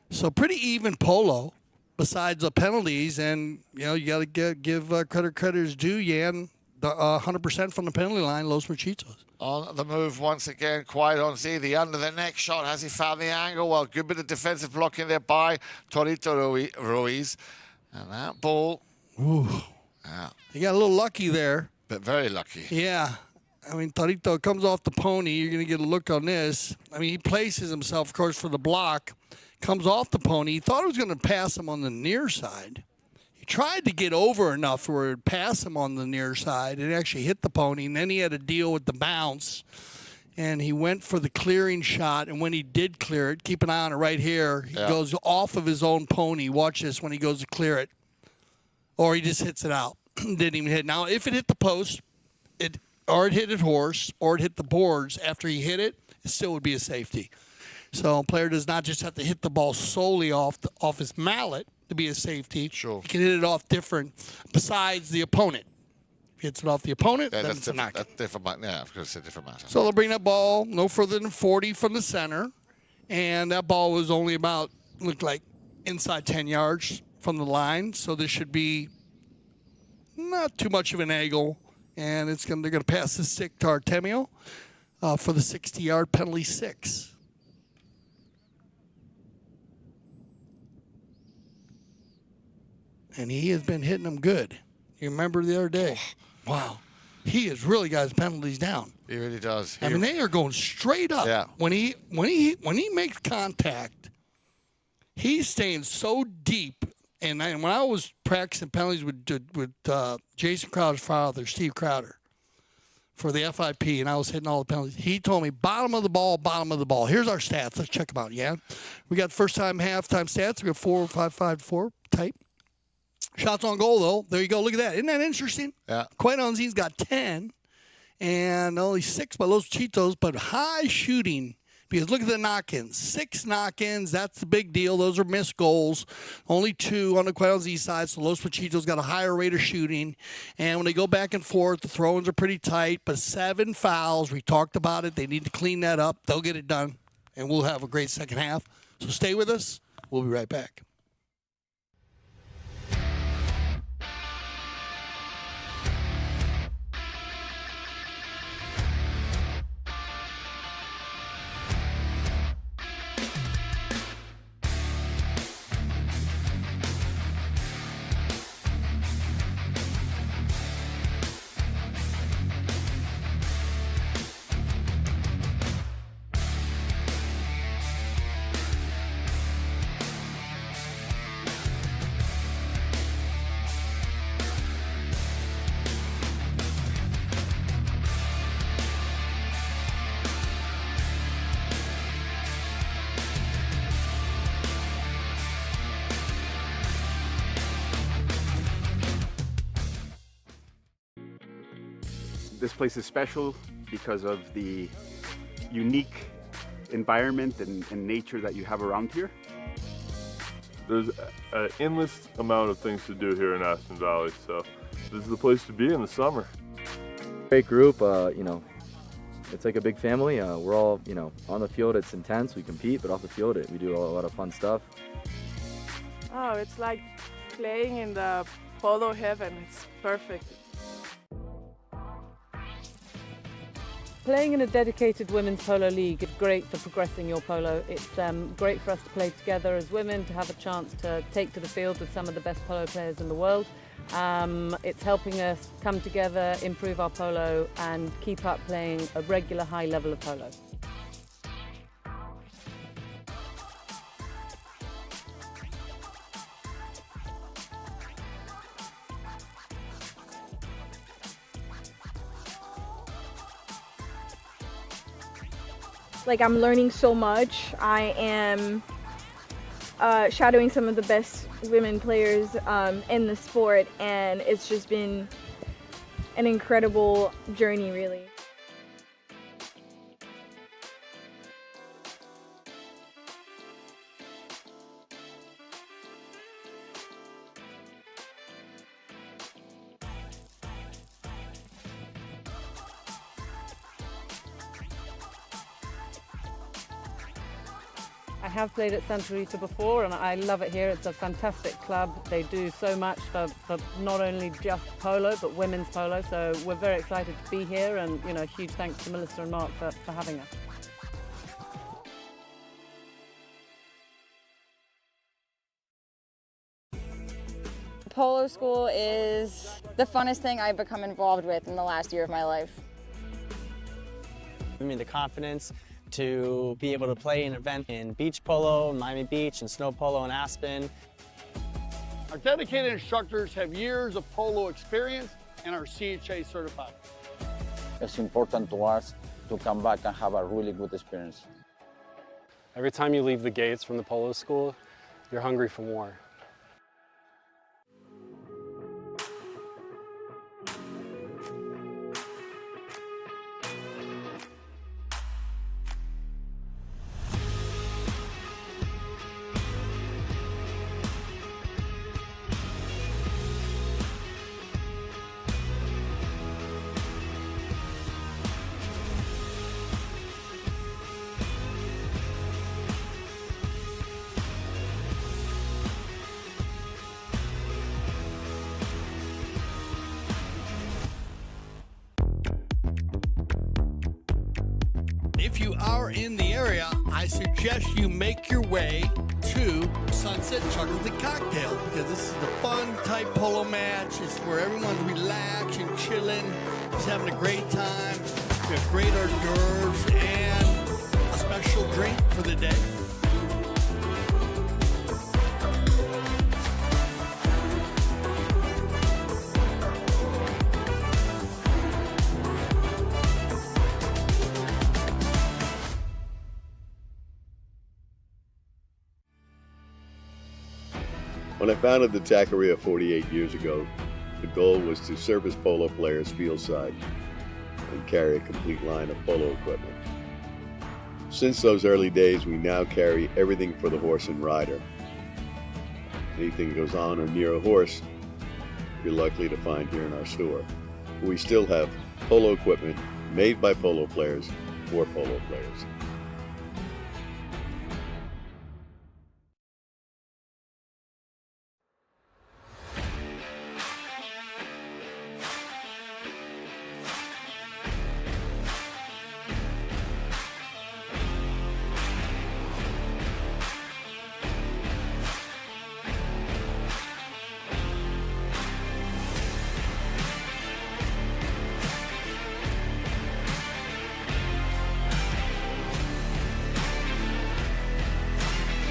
So pretty even polo besides the penalties, and you got to give credit is due. Yan, 100% from the penalty line, Los Machitos. On the move once again, Quaidon Z, the under the neck shot. Has he found the angle? Well, good bit of defensive blocking there by Troito Ruiz. And that ball. Ooh. Yeah. He got a little lucky there. But very lucky. Yeah. I mean, Troito comes off the pony. You're going to get a look on this. I mean, he places himself, of course, for the block. Comes off the pony. He thought he was going to pass him on the near side. He tried to get over enough where it would pass him on the near side. It actually hit the pony, and then he had to deal with the bounce. And he went for the clearing shot, and when he did clear it, keep an eye on it right here, he goes off of his own pony. Watch this when he goes to clear it. Or he just hits it out. Didn't even hit. Now, if it hit the post, it hit his horse, or it hit the boards after he hit it, it still would be a safety. So a player does not just have to hit the ball solely off his mallet to be a safety. Sure. He can hit it off different besides the opponent. If he hits it off the opponent, then it's a knock. That's different. Yeah, of course, it's a different matter. So they'll bring that ball no further than 40 from the center. And that ball was only looked like inside 10 yards from the line. So this should be not too much of an angle. And they're going to pass the stick to Artemio for the 60-yard penalty 6. And he has been hitting them good. You remember the other day? Wow. He has really got his penalties down. He really does. I mean, they are going straight up. Yeah. When he makes contact, he's staying so deep. And when I was practicing penalties with Jason Crowder's father, Steve Crowder, for the FIP, and I was hitting all the penalties. He told me, bottom of the ball, bottom of the ball. Here's our stats. Let's check them out, yeah? We got first time, halftime stats. We got 4-5-5-4 type. Shots on goal, though. There you go. Look at that. Isn't that interesting? Yeah. Quite Onzine's got 10 and only 6 by Los Machitos, but high shooting. Because look at the knock-ins. 6 knock-ins, that's the big deal. Those are missed goals. Only 2 on the Quite Onzine side, so Los Machitos got a higher rate of shooting. And when they go back and forth, the throw-ins are pretty tight, but 7 fouls. We talked about it. They need to clean that up. They'll get it done, and we'll have a great second half. So stay with us. We'll be right back. This place is special because of the unique environment and nature that you have around here. There's an endless amount of things to do here in Aspen Valley, so this is the place to be in the summer. Great group, you know, it's like a big family. We're all, you know, on the field it's intense, we compete, but off the field we do a lot of fun stuff. Oh, it's like playing in the polo heaven. It's perfect. Playing in a dedicated women's polo league is great for progressing your polo. It's great for us to play together as women, to have a chance to take to the field with some of the best polo players in the world. It's helping us come together, improve our polo and keep up playing a regular high level of polo. Like, I'm learning so much. I am shadowing some of the best women players in the sport, and it's just been an incredible journey, really. I have played at Santa Rita before and I love it here. It's a fantastic club. They do so much for not only just polo but women's polo, so we're very excited to be here, and you know, huge thanks to Melissa and Mark for having us. Polo school is the funnest thing I've become involved with in the last year of my life. Give me the confidence to be able to play an event in beach polo, Miami Beach, and snow polo in Aspen. Our dedicated instructors have years of polo experience and are CHA certified. It's important to us to come back and have a really good experience. Every time you leave the gates from the polo school, you're hungry for more. If you are in the area, I suggest you make your way to Sunset Chocolate Cocktail, because this is the fun type polo match. It's where everyone's relaxing, chilling, just having a great time. We have great hors d'oeuvres and a special drink for the day. When I founded the taqueria 48 years ago, the goal was to service polo players fieldside and carry a complete line of polo equipment. Since those early days, we now carry everything for the horse and rider. Anything that goes on or near a horse, you're likely to find here in our store. We still have polo equipment made by polo players for polo players.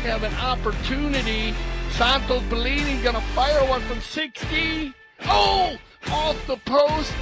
Have an opportunity. Santos Bellini gonna fire one from 60. Oh, off the post.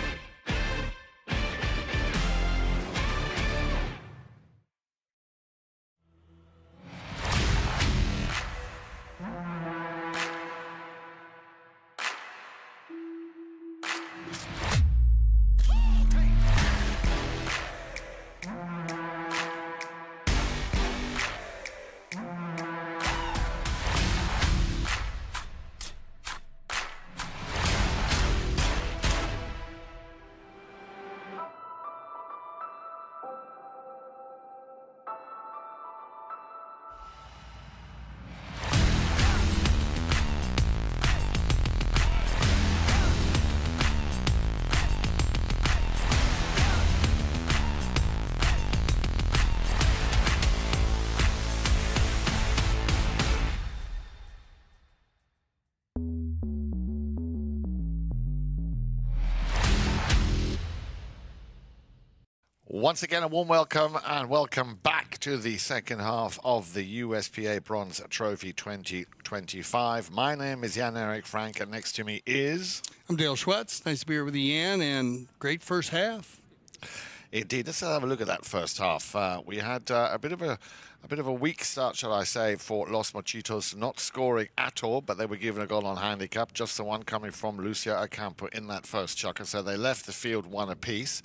Once again, a warm welcome and welcome back to the second half of the USPA Bronze Trophy 2025. My name is Jan-Erik Frank, and next to me is... I'm Dale Schwetz. Nice to be here with you, Jan, and great first half. Indeed. Let's have a look at that first half. We had a bit of a weak start, shall I say, for Los Machitos, not scoring at all, but they were given a goal on handicap, just the one coming from Lucio Ocampo in that first chucker. So they left the field one apiece.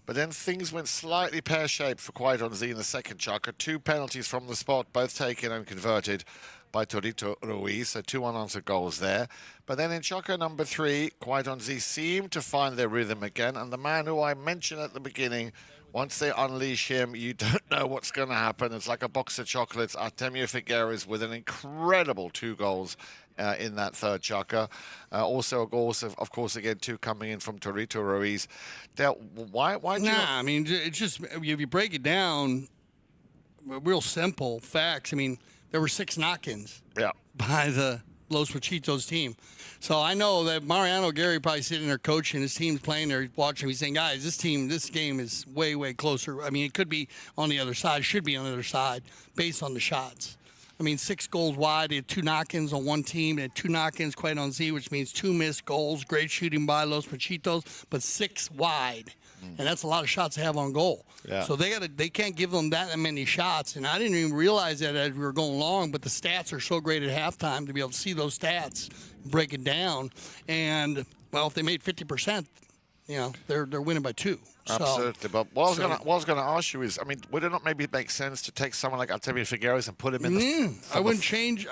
But then things went slightly pear-shaped for Troito Z in the second chucker. 2 penalties from the spot, both taken and converted by Troito Ruiz, so 2 unanswered goals there. But then in chucker number 3, Troito Z seemed to find their rhythm again, and the man who I mentioned at the beginning, once they unleash him, you don't know what's going to happen. It's like a box of chocolates. Artemio Figueras with an incredible 2 goals in that third chucker. Also, goals, of course, again, 2 coming in from Troito Ruiz. Why do you... I mean, it's just, if you break it down, real simple facts. I mean, there were 6 knock-ins by the Los Machitos team. So I know that Mariano Aguerre probably sitting there coaching, his team's playing there, watching, he's saying, guys, this game is way, way closer. I mean, it could be on the other side, should be on the other side, based on the shots. I mean, 6 goals wide. They had 2 knock-ins on one team. They had 2 knock-ins quite on Z, which means 2 missed goals. Great shooting by Los Machitos, but 6 wide. And that's a lot of shots to have on goal. Yeah. So they can't give them that many shots. And I didn't even realize that as we were going along, but the stats are so great at halftime to be able to see those stats, break it down. And, well, if they made 50%, you know, they're winning by 2. Absolutely. But what I was going to ask you is, I mean, would it not maybe make sense to take someone like Artemio Figueras and put him in the... I wouldn't change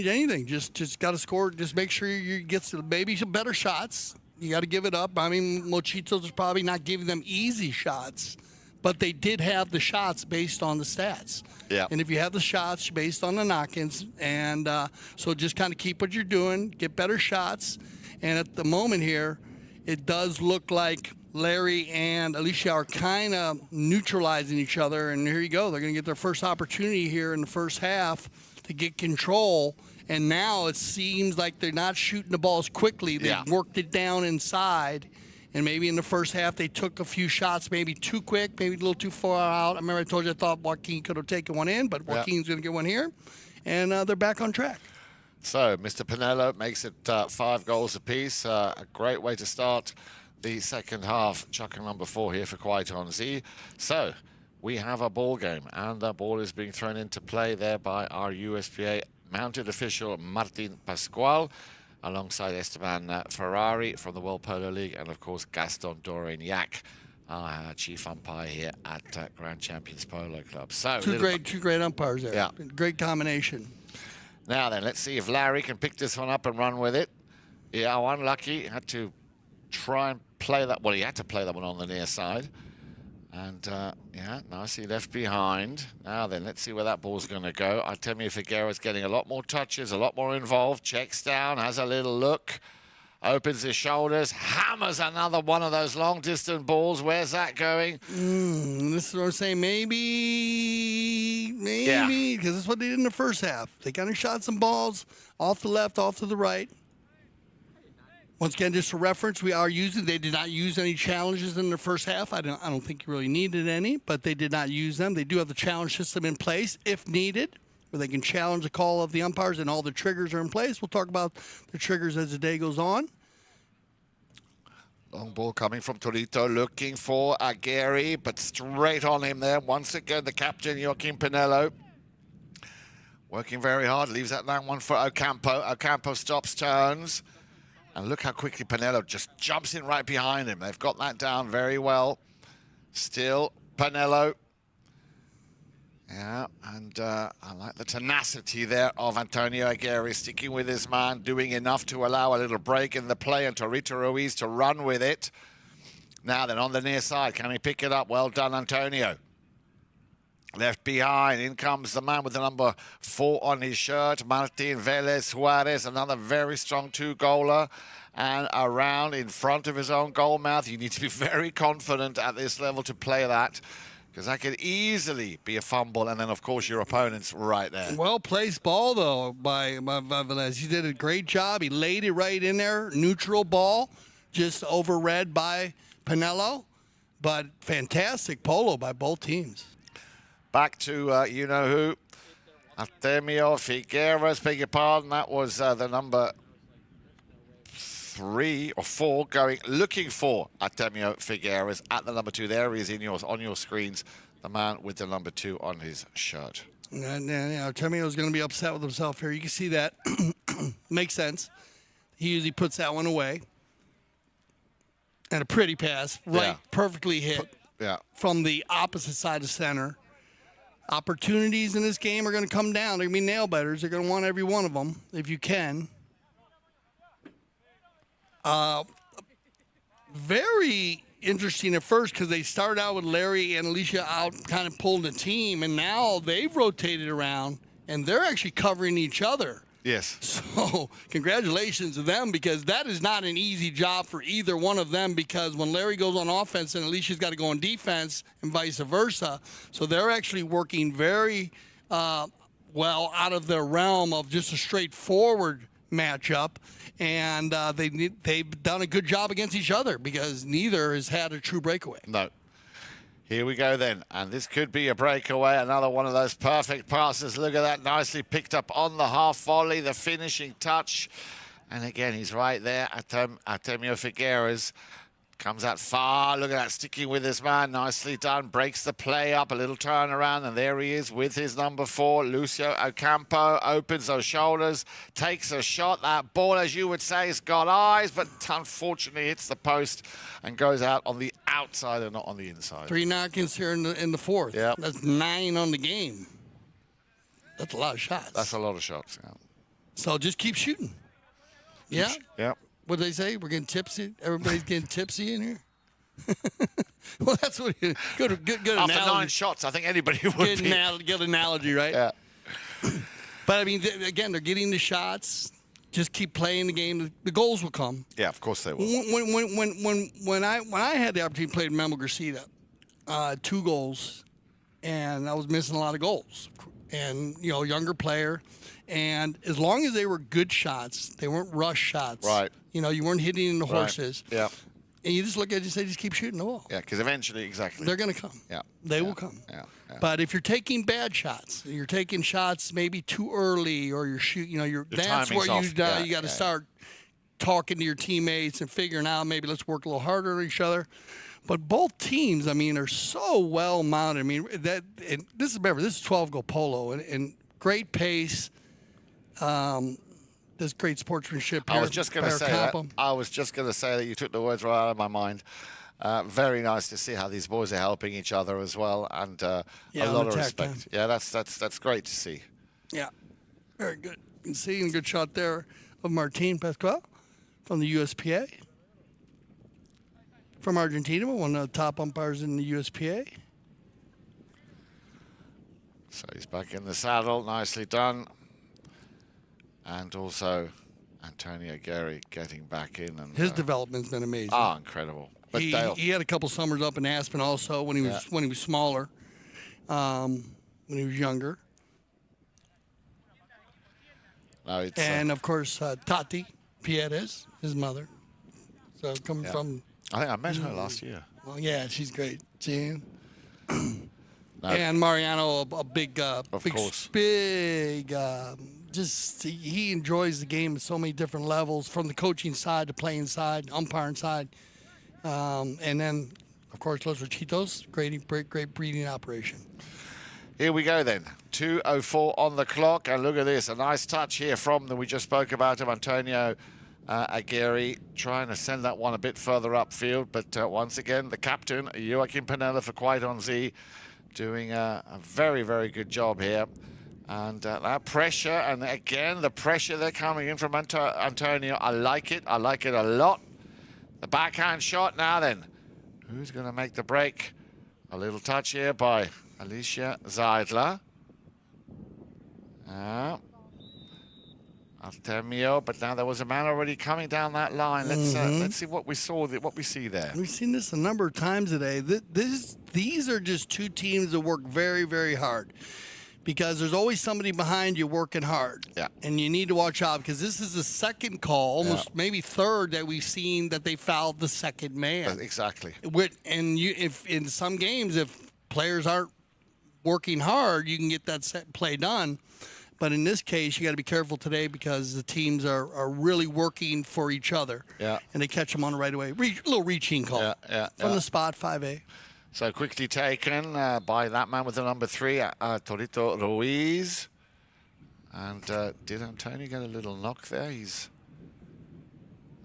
anything. Just got to score. Just make sure you get maybe some better shots. You got to give it up. I mean, Machitos is probably not giving them easy shots, but they did have the shots based on the stats. Yeah. And if you have the shots based on the knock-ins, and so just kind of keep what you're doing, get better shots. And at the moment here, it does look like Larry and Alecia are kind of neutralizing each other. And here you go. They're going to get their first opportunity here in the first half to get control. And now it seems like they're not shooting the balls quickly. They've worked it down inside. And maybe in the first half they took a few shots, maybe too quick, maybe a little too far out. I remember I told you I thought Joaquin could have taken one in, but Joaquin's going to get one here. And they're back on track. So Mr. Panelo makes it 5 goals apiece. A great way to start the second half. Chucker number 4 here for Troito Z. So we have a ball game, and the ball is being thrown into play there by our USPA mounted official Martin Pascual, alongside Esteban Ferrari from the World Polo League, and of course Gaston Dorignac, our chief umpire here at Grand Champions Polo Club. So two great umpires there. Yeah. Great combination. Now then, let's see if Larry can pick this one up and run with it. Yeah, unlucky. Had to try and play that. Well, he had to play that one on the near side. And, yeah, nicely left behind. Now then, let's see where that ball's going to go. Artemio Figueras getting a lot more touches, a lot more involved. Checks down, has a little look. Opens his shoulders, hammers another one of those long-distance balls. Where's that going? This is what I'm saying. Maybe, because that's what they did in the first half. They kind of shot some balls off the left, off to the right. Once again, just for reference, they did not use any challenges in the first half. I don't think you really needed any, but they did not use them. They do have the challenge system in place if needed, where they can challenge the call of the umpires and all the triggers are in place. We'll talk about the triggers as the day goes on. Long ball coming from Troito, looking for Aguerre, but straight on him there. Once again, the captain, Joaquin Panelo, working very hard, leaves that long one for Ocampo. Ocampo stops, turns. And look how quickly Panelo just jumps in right behind him. They've got that down very well. Still, Panelo. Yeah, and I like the tenacity there of Antonio Aguirre, sticking with his man, doing enough to allow a little break in the play, and Troito Ruiz to run with it. Now then, on the near side, can he pick it up? Well done, Antonio. Left behind, in comes the man with the number 4 on his shirt, Martin Velez Suarez, another very strong two-goaler, and around in front of his own goal mouth. You need to be very confident at this level to play that, because that could easily be a fumble, and then, of course, your opponent's right there. Well-placed ball, though, by Velez. He did a great job. He laid it right in there, neutral ball, just overread by Panelo, but fantastic polo by both teams. Back to you-know-who. Artemio Figueras, beg your pardon. That was the number 3 or 4 looking for Artemio Figueras at the number 2. There he is on your screens, the man with the number 2 on his shirt. Artemio's going to be upset with himself here. You can see that. Makes sense. He usually puts that one away. And a pretty pass, perfectly hit from the opposite side of center. Opportunities in this game are going to come down. They're going to be nail-biters. They're going to want every one of them, if you can. Very interesting at first, because they started out with Larry and Alecia out kind of pulling the team, and now they've rotated around, and they're actually covering each other. Yes. So congratulations to them, because that is not an easy job for either one of them, because when Larry goes on offense and Alicia's got to go on defense and vice versa. So they're actually working very well out of their realm of just a straightforward matchup. And they've done a good job against each other, because neither has had a true breakaway. No. Here we go then, and this could be a breakaway. Another one of those perfect passes. Look at that, nicely picked up on the half volley, the finishing touch. And again, he's right there. Artemio Figueras comes out far. Look at that, sticking with his man. Nicely done, breaks the play up, a little turnaround, and there he is with his number 4, Lucio Ocampo. Opens those shoulders, takes a shot. That ball, as you would say, has got eyes, but unfortunately hits the post and goes out on the outside and not on the inside. 3 knock-ins here in the fourth. Yep. That's 9 on the game. That's a lot of shots. That's a lot of shots, yeah. So just keep shooting. Yeah? Yeah. What did they say? We're getting tipsy? Everybody's getting tipsy in here? Well, that's what good After analogy. 9 shots, I think anybody would Good analogy, right? Yeah. But, I mean, again, they're getting the shots. Just keep playing the game. The goals will come. Yeah, of course they will. When I had the opportunity to play Memo Garcia, 2 goals, and I was missing a lot of goals. And, younger player. And as long as they were good shots, they weren't rush shots. Right. You weren't hitting in the horses. Right. Yeah. And you just look at it and say, just keep shooting the ball. Yeah, because eventually, exactly. They're going to come. Yeah. They will come. Yeah. But if you're taking bad shots, you're taking shots maybe too early, or you're shooting, that's where you got to start talking to your teammates and figuring out maybe let's work a little harder on each other. But both teams, I mean, are so well mounted. I mean, this is 12-goal polo and great pace. This great sportsmanship here. I was just going to say that. I was just going to say that you took the words right out of my mind. Very nice to see how these boys are helping each other as well, and a lot of respect. Yeah, that's great to see. Yeah, very good. You can see a good shot there of Martin Pascual from the USPA. From Argentina, one of the top umpires in the USPA. So he's back in the saddle, nicely done. And also Antonio Aguerre getting back in. And his development's been amazing. Ah, incredible. But he had a couple summers up in Aspen also when he was smaller, when he was younger. No, it's, and of course Tati Pierres, his mother. So coming from. I think I met her last year. Well, yeah, she's great. Jan. And Mariano, a big, just he enjoys the game at so many different levels, from the coaching side to playing side, umpiring side, and then of course Los Machitos, great breeding operation. Here we go then. 2:04 on the clock, and look at this, a nice touch here from we just spoke about him, Antonio Aguerre, trying to send that one a bit further upfield, but once again the captain Joaquin Panelo for Troito Ruiz doing a very, very good job here. And that pressure, and again, the pressure they're coming in from Antonio, I like it. I like it a lot. The backhand shot now then. Who's going to make the break? A little touch here by Alecia Seidler. Artemio, but now there was a man already coming down that line. Let's see what we saw, what we see there. We've seen this a number of times today. These are just two teams that work very, very hard, because there's always somebody behind you working hard. Yeah. And you need to watch out, because this is the second call, almost maybe third, that we've seen that they fouled the second man. Exactly. And if in some games, if players aren't working hard, you can get that set play done. But in this case, you got to be careful today, because the teams are really working for each other. Yeah. And they catch them on the right away. Little reaching call from the spot 5A. So quickly taken by that man with the number 3, Troito Ruiz. And did Antonio get a little knock there?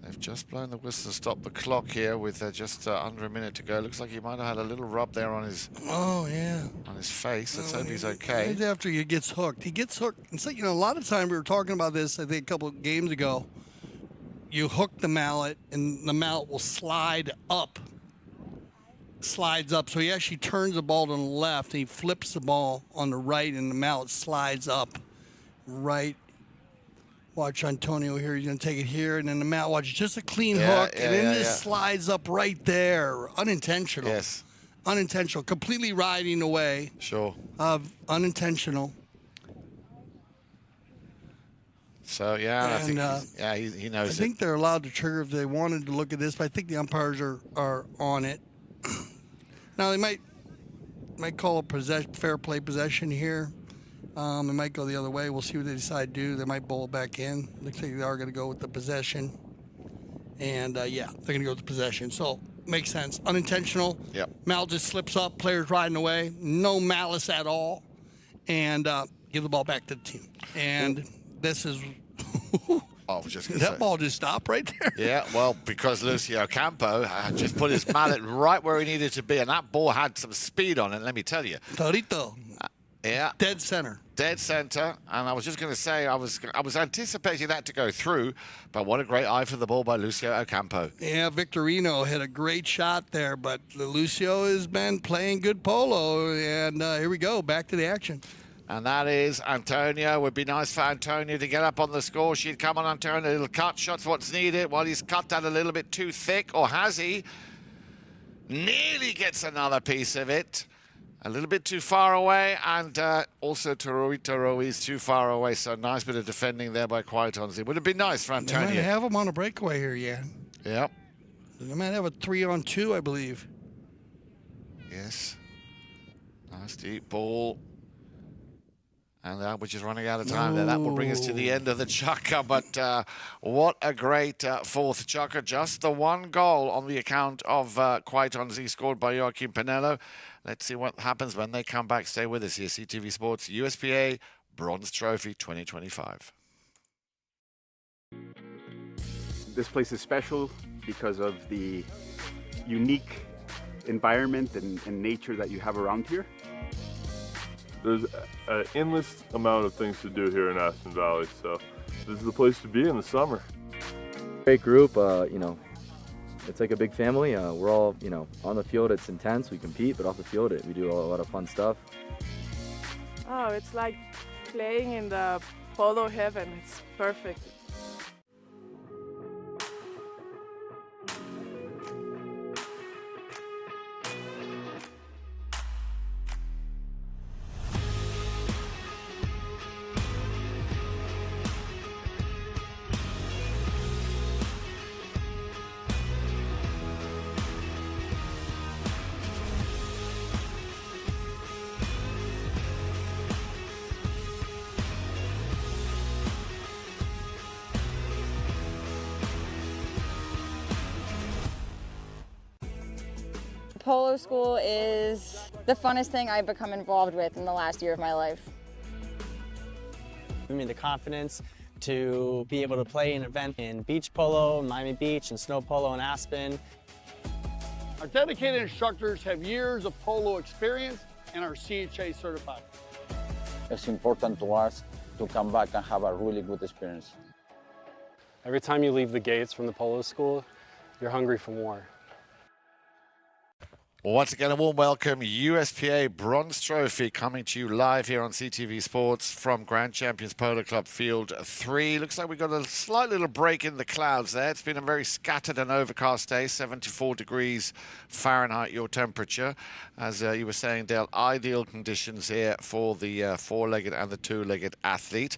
They've just blown the whistle to stop the clock here with just under a minute to go. Looks like he might have had a little rub there on his on his face. Let's hope he's okay. Right after he gets hooked. He gets hooked. And so, a lot of time we were talking about this, I think a couple of games ago. You hook the mallet, and the mallet will slide up. Slides up. So he actually turns the ball to the left, and he flips the ball on the right, and the mallet slides up right. Watch Antonio here. He's going to take it here, and then the mallet, watch, just a clean hook, and then this slides up right there. Unintentional. Yes. Unintentional. Completely riding away. Sure. Unintentional. So, I think he knows I think they're allowed to trigger if they wanted to look at this, but I think the umpires are on it. Now, they might call a fair play possession here. It might go the other way. We'll see what they decide to do. They might bowl it back in. Looks like they are going to go with the possession. And, they're going to go with the possession. So, makes sense. Unintentional. Yep. Mal just slips up. Players riding away. No malice at all. And give the ball back to the team. And this is... I was just that ball just stopped right there. Yeah, well, because Lucio Ocampo had just put his mallet right where he needed to be, and that ball had some speed on it, let me tell you. Troito. Yeah. Dead center. Dead center, and I was just going to say I was anticipating that to go through, but what a great eye for the ball by Lucio Ocampo. Yeah, Victorino hit a great shot there, but Lucio has been playing good polo, and here we go, back to the action. And that is Antonio. Would be nice for Antonio to get up on the score sheet. Come on, Antonio, a little cut shot's what's needed. Well, he's cut that a little bit too thick, or has he? Nearly gets another piece of it. A little bit too far away, and also Troito Ruiz too far away. So nice bit of defending there by Troito Ruiz. It would have been nice for Antonio. They might have him on a breakaway here, Yep. They might have a 3-on-2, I believe. Yes. Nice deep ball. And we're just running out of time there. That will bring us to the end of the chukker. But what a great fourth chukker. Just the one goal on the account of Troito Ruiz scored by Joaquin Panelo. Let's see what happens when they come back. Stay with us here. CTV Sports USPA Bronze Trophy 2025. this place is special because of the unique environment and nature that you have around here. There's an endless amount of things to do here in Aspen Valley, so this is the place to be in the summer. Great group, you know, it's like a big family. We're all, you know, on the field it's intense, we compete, but off the field we do a lot of fun stuff. Oh, it's like playing in the polo heaven. It's perfect. Polo school is the funnest thing I've become involved with in the last year of my life. Give me the confidence to be able to play an event in beach polo, Miami Beach, and snow polo in Aspen. Our dedicated instructors have years of polo experience and are CHA certified. It's important to us to come back and have a really good experience. Every time you leave the gates from the polo school, you're hungry for more. Well, once again, a warm welcome. USPA Bronze Trophy coming to you live here on CTV Sports from Grand Champions Polo Club Field 3. Looks like we got a slight little break in the clouds there. It's been a very scattered and overcast day, 74 degrees Fahrenheit, your temperature. As you were saying, Dale, ideal conditions here for the four-legged and the two-legged athlete.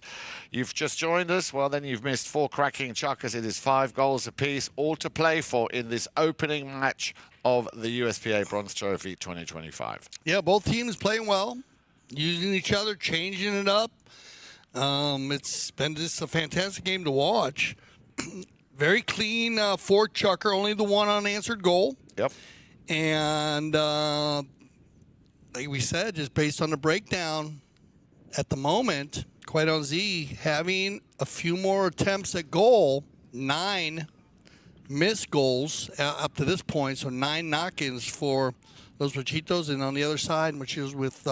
You've just joined us. Well, then you've missed 4 cracking chuckers. It is 5 goals apiece, all to play for in this opening match of the USPA Bronze Trophy 2025. Yeah, both teams playing well, using each other, changing it up. It's been just a fantastic game to watch. Very clean four chucker, only the one unanswered goal. Yep. And like we said, just based on the breakdown at the moment, Quite on Z having a few more attempts at goal, 9 missed goals up to this point, so 9 knock-ins for those Machitos, and on the other side, Machitos with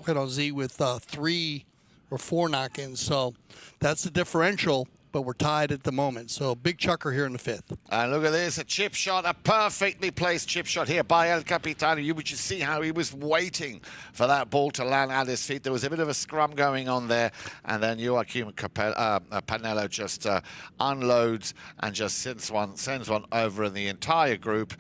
Quite on Z with 3 or 4 knock-ins. So that's the differential, but we're tied at the moment. So big chucker here in the 5th. And look at this, a chip shot, a perfectly placed chip shot here by El Capitano. You would just see how he was waiting for that ball to land at his feet. There was a bit of a scrum going on there, and then Joaquin Panelo just unloads and just sends one over, and the entire group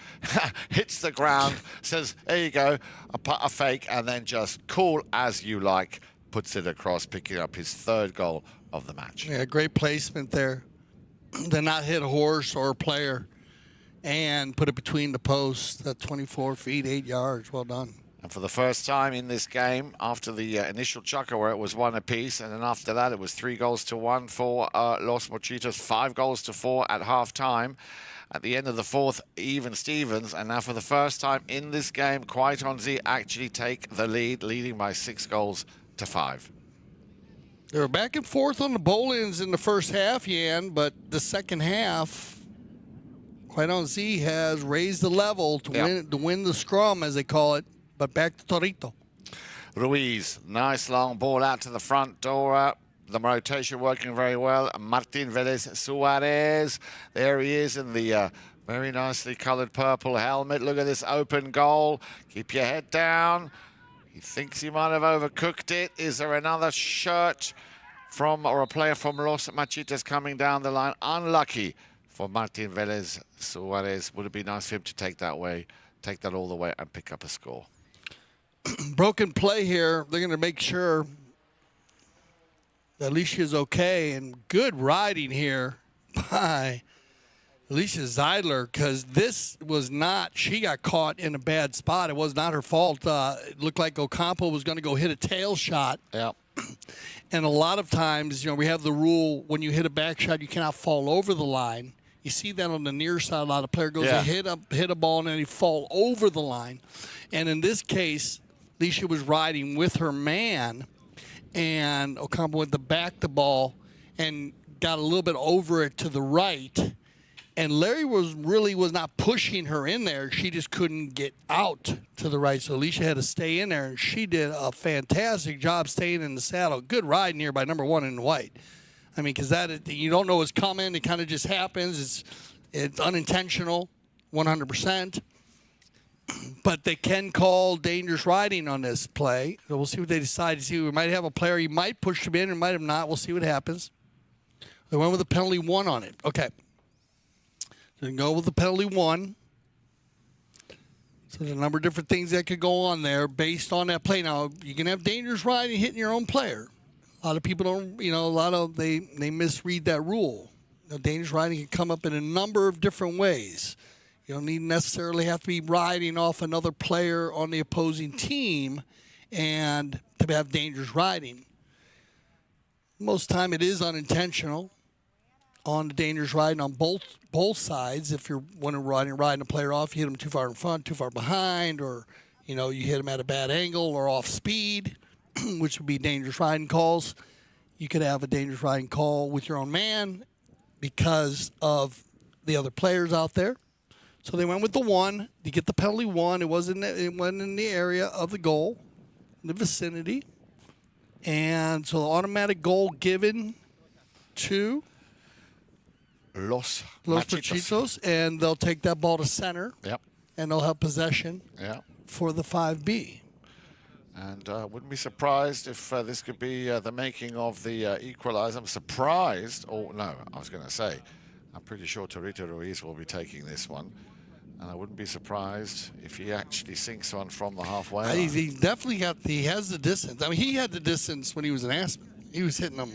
hits the ground, says, there you go, a fake, and then just cool as you like, puts it across, picking up his 3rd goal of the match. Yeah, great placement there. To not hit a horse or a player and put it between the posts at 24 feet, 8 yards. Well done. And for the first time in this game, after the initial chucker where it was 1 apiece, and then after that it was 3-1 for Los Machitos, 5-4 at half-time. At the end of the 4th, even Stevens, and now for the first time in this game, Quite on Z actually take the lead, leading by 6-5. They were back and forth on the bowl-ins in the first half, Yan, but the second half, Quite on Z has raised the level to win the scrum, as they call it, but back to Troito. Ruiz, nice long ball out to the front door. The rotation working very well. Martin Velez Suarez, there he is in the very nicely colored purple helmet. Look at this open goal. Keep your head down. He thinks he might have overcooked it. Is there another shirt from, or a player from Los Machitos coming down the line? Unlucky for Martin Velez Suarez. Would it be nice for him to take that all the way and pick up a score? Broken play here. They're going to make sure that Alecia's okay, and good riding here by Alecia Seidler, because this was not, she got caught in a bad spot. It was not her fault. It looked like Ocampo was going to go hit a tail shot. Yeah. And a lot of times, you know, we have the rule when you hit a back shot, you cannot fall over the line. You see that on the near side. A lot of players goes to hit a ball and then he fall over the line. And in this case, Alecia was riding with her man, and Ocampo went to back the ball and got a little bit over it to the right. And Larry was not pushing her in there. She just couldn't get out to the right. So Alecia had to stay in there, and she did a fantastic job staying in the saddle. Good riding here by number 1 in white. I mean, because you don't know what's coming. It kind of just happens. It's unintentional, 100%. But they can call dangerous riding on this play. So we'll see what they decide to see. We might have a player. He might push him in, or might have not. We'll see what happens. They went with a penalty 1 on it. Okay. So go with the penalty 1. So there's a number of different things that could go on there based on that play. Now, you can have dangerous riding hitting your own player. A lot of people don't, they misread that rule. Dangerous riding can come up in a number of different ways. You don't necessarily have to be riding off another player on the opposing team and to have dangerous riding. Most time it is unintentional on the dangerous riding on both sides. If you're riding a player off, you hit them too far in front, too far behind, or you hit them at a bad angle or off speed, which would be dangerous riding calls. You could have a dangerous riding call with your own man because of the other players out there. So they went with the 1 to get the penalty 1. It wasn't in the area of the goal, in the vicinity. And so the automatic goal given to Los Machitos, and they'll take that ball to center. Yep. And they'll have possession for the 5B. And wouldn't be surprised if this could be the making of the equalizer. I'm surprised, or no, I was going to say, I'm pretty sure Troito Ruiz will be taking this one. And I wouldn't be surprised if he actually sinks one from the halfway line. He definitely he has the distance. I mean, he had the distance when he was in Aspen. He was hitting them,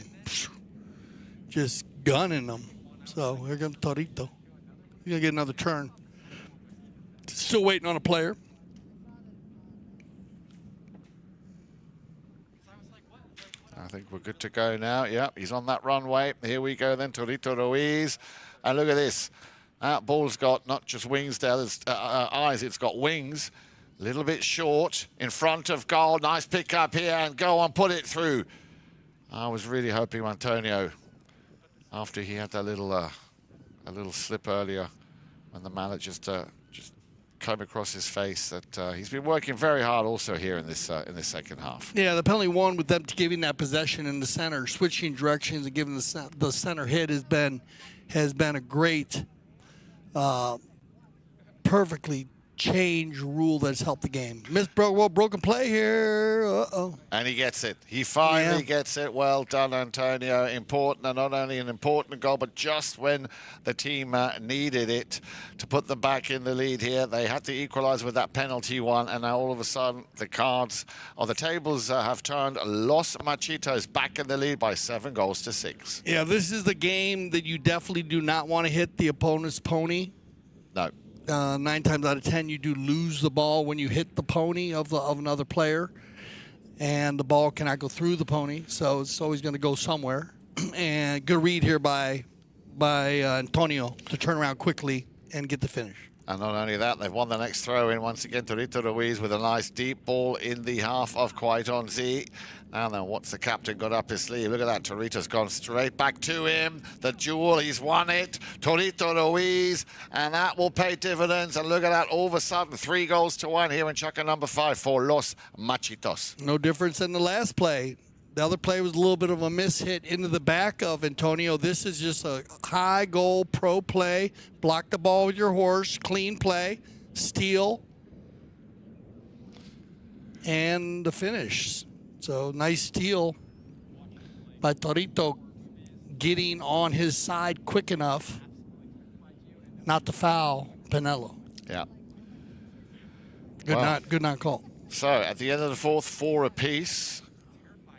just gunning them. So here comes Troito. He's going to get another turn. Still waiting on a player. I think we're good to go now. Yep, he's on that runway. Here we go then, Troito Ruiz. And look at this. That ball's got not just wings, eyes, it's got wings. A little bit short in front of goal. Nice pick up here and go on, put it through. I was really hoping Antonio, after he had that little slip earlier when the mallet just came across his face, that he's been working very hard also here in this second half. Yeah, the penalty 1 with them giving that possession in the center, switching directions and giving the center hit has been a great, perfectly changed rule that's helped the game. Broken play here. Uh-oh. And he gets it. He finally gets it. Well done, Antonio. Important, and not only an important goal, but just when the team needed it to put them back in the lead here. They had to equalize with that penalty 1, and now all of a sudden the cards or the tables have turned. Los Machitos back in the lead by 7-6. Yeah, this is the game that you definitely do not want to hit the opponent's pony. No. 9 times out of 10, you do lose the ball when you hit the pony of another player, and the ball cannot go through the pony, so it's always going to go somewhere. And good read here by Antonio to turn around quickly and get the finish. And not only that, they've won the next throw-in once again. Troito Ruiz with a nice deep ball in the half of Quaiton Z. Now then, what's the captain got up his sleeve? Look at that. Torito's gone straight back to him. The duel, he's won it. Troito Ruiz, and that will pay dividends. And look at that, all of a sudden, 3-1 here in Chaka number 5 for Los Machitos. No difference than the last play. The other play was a little bit of a miss-hit into the back of Antonio. This is just a high-goal pro play. Block the ball with your horse. Clean play. Steal. And the finish. So nice steal by Troito, getting on his side quick enough not to foul Panelo. Yeah. Good not call. So at the end of the 4th, 4 apiece.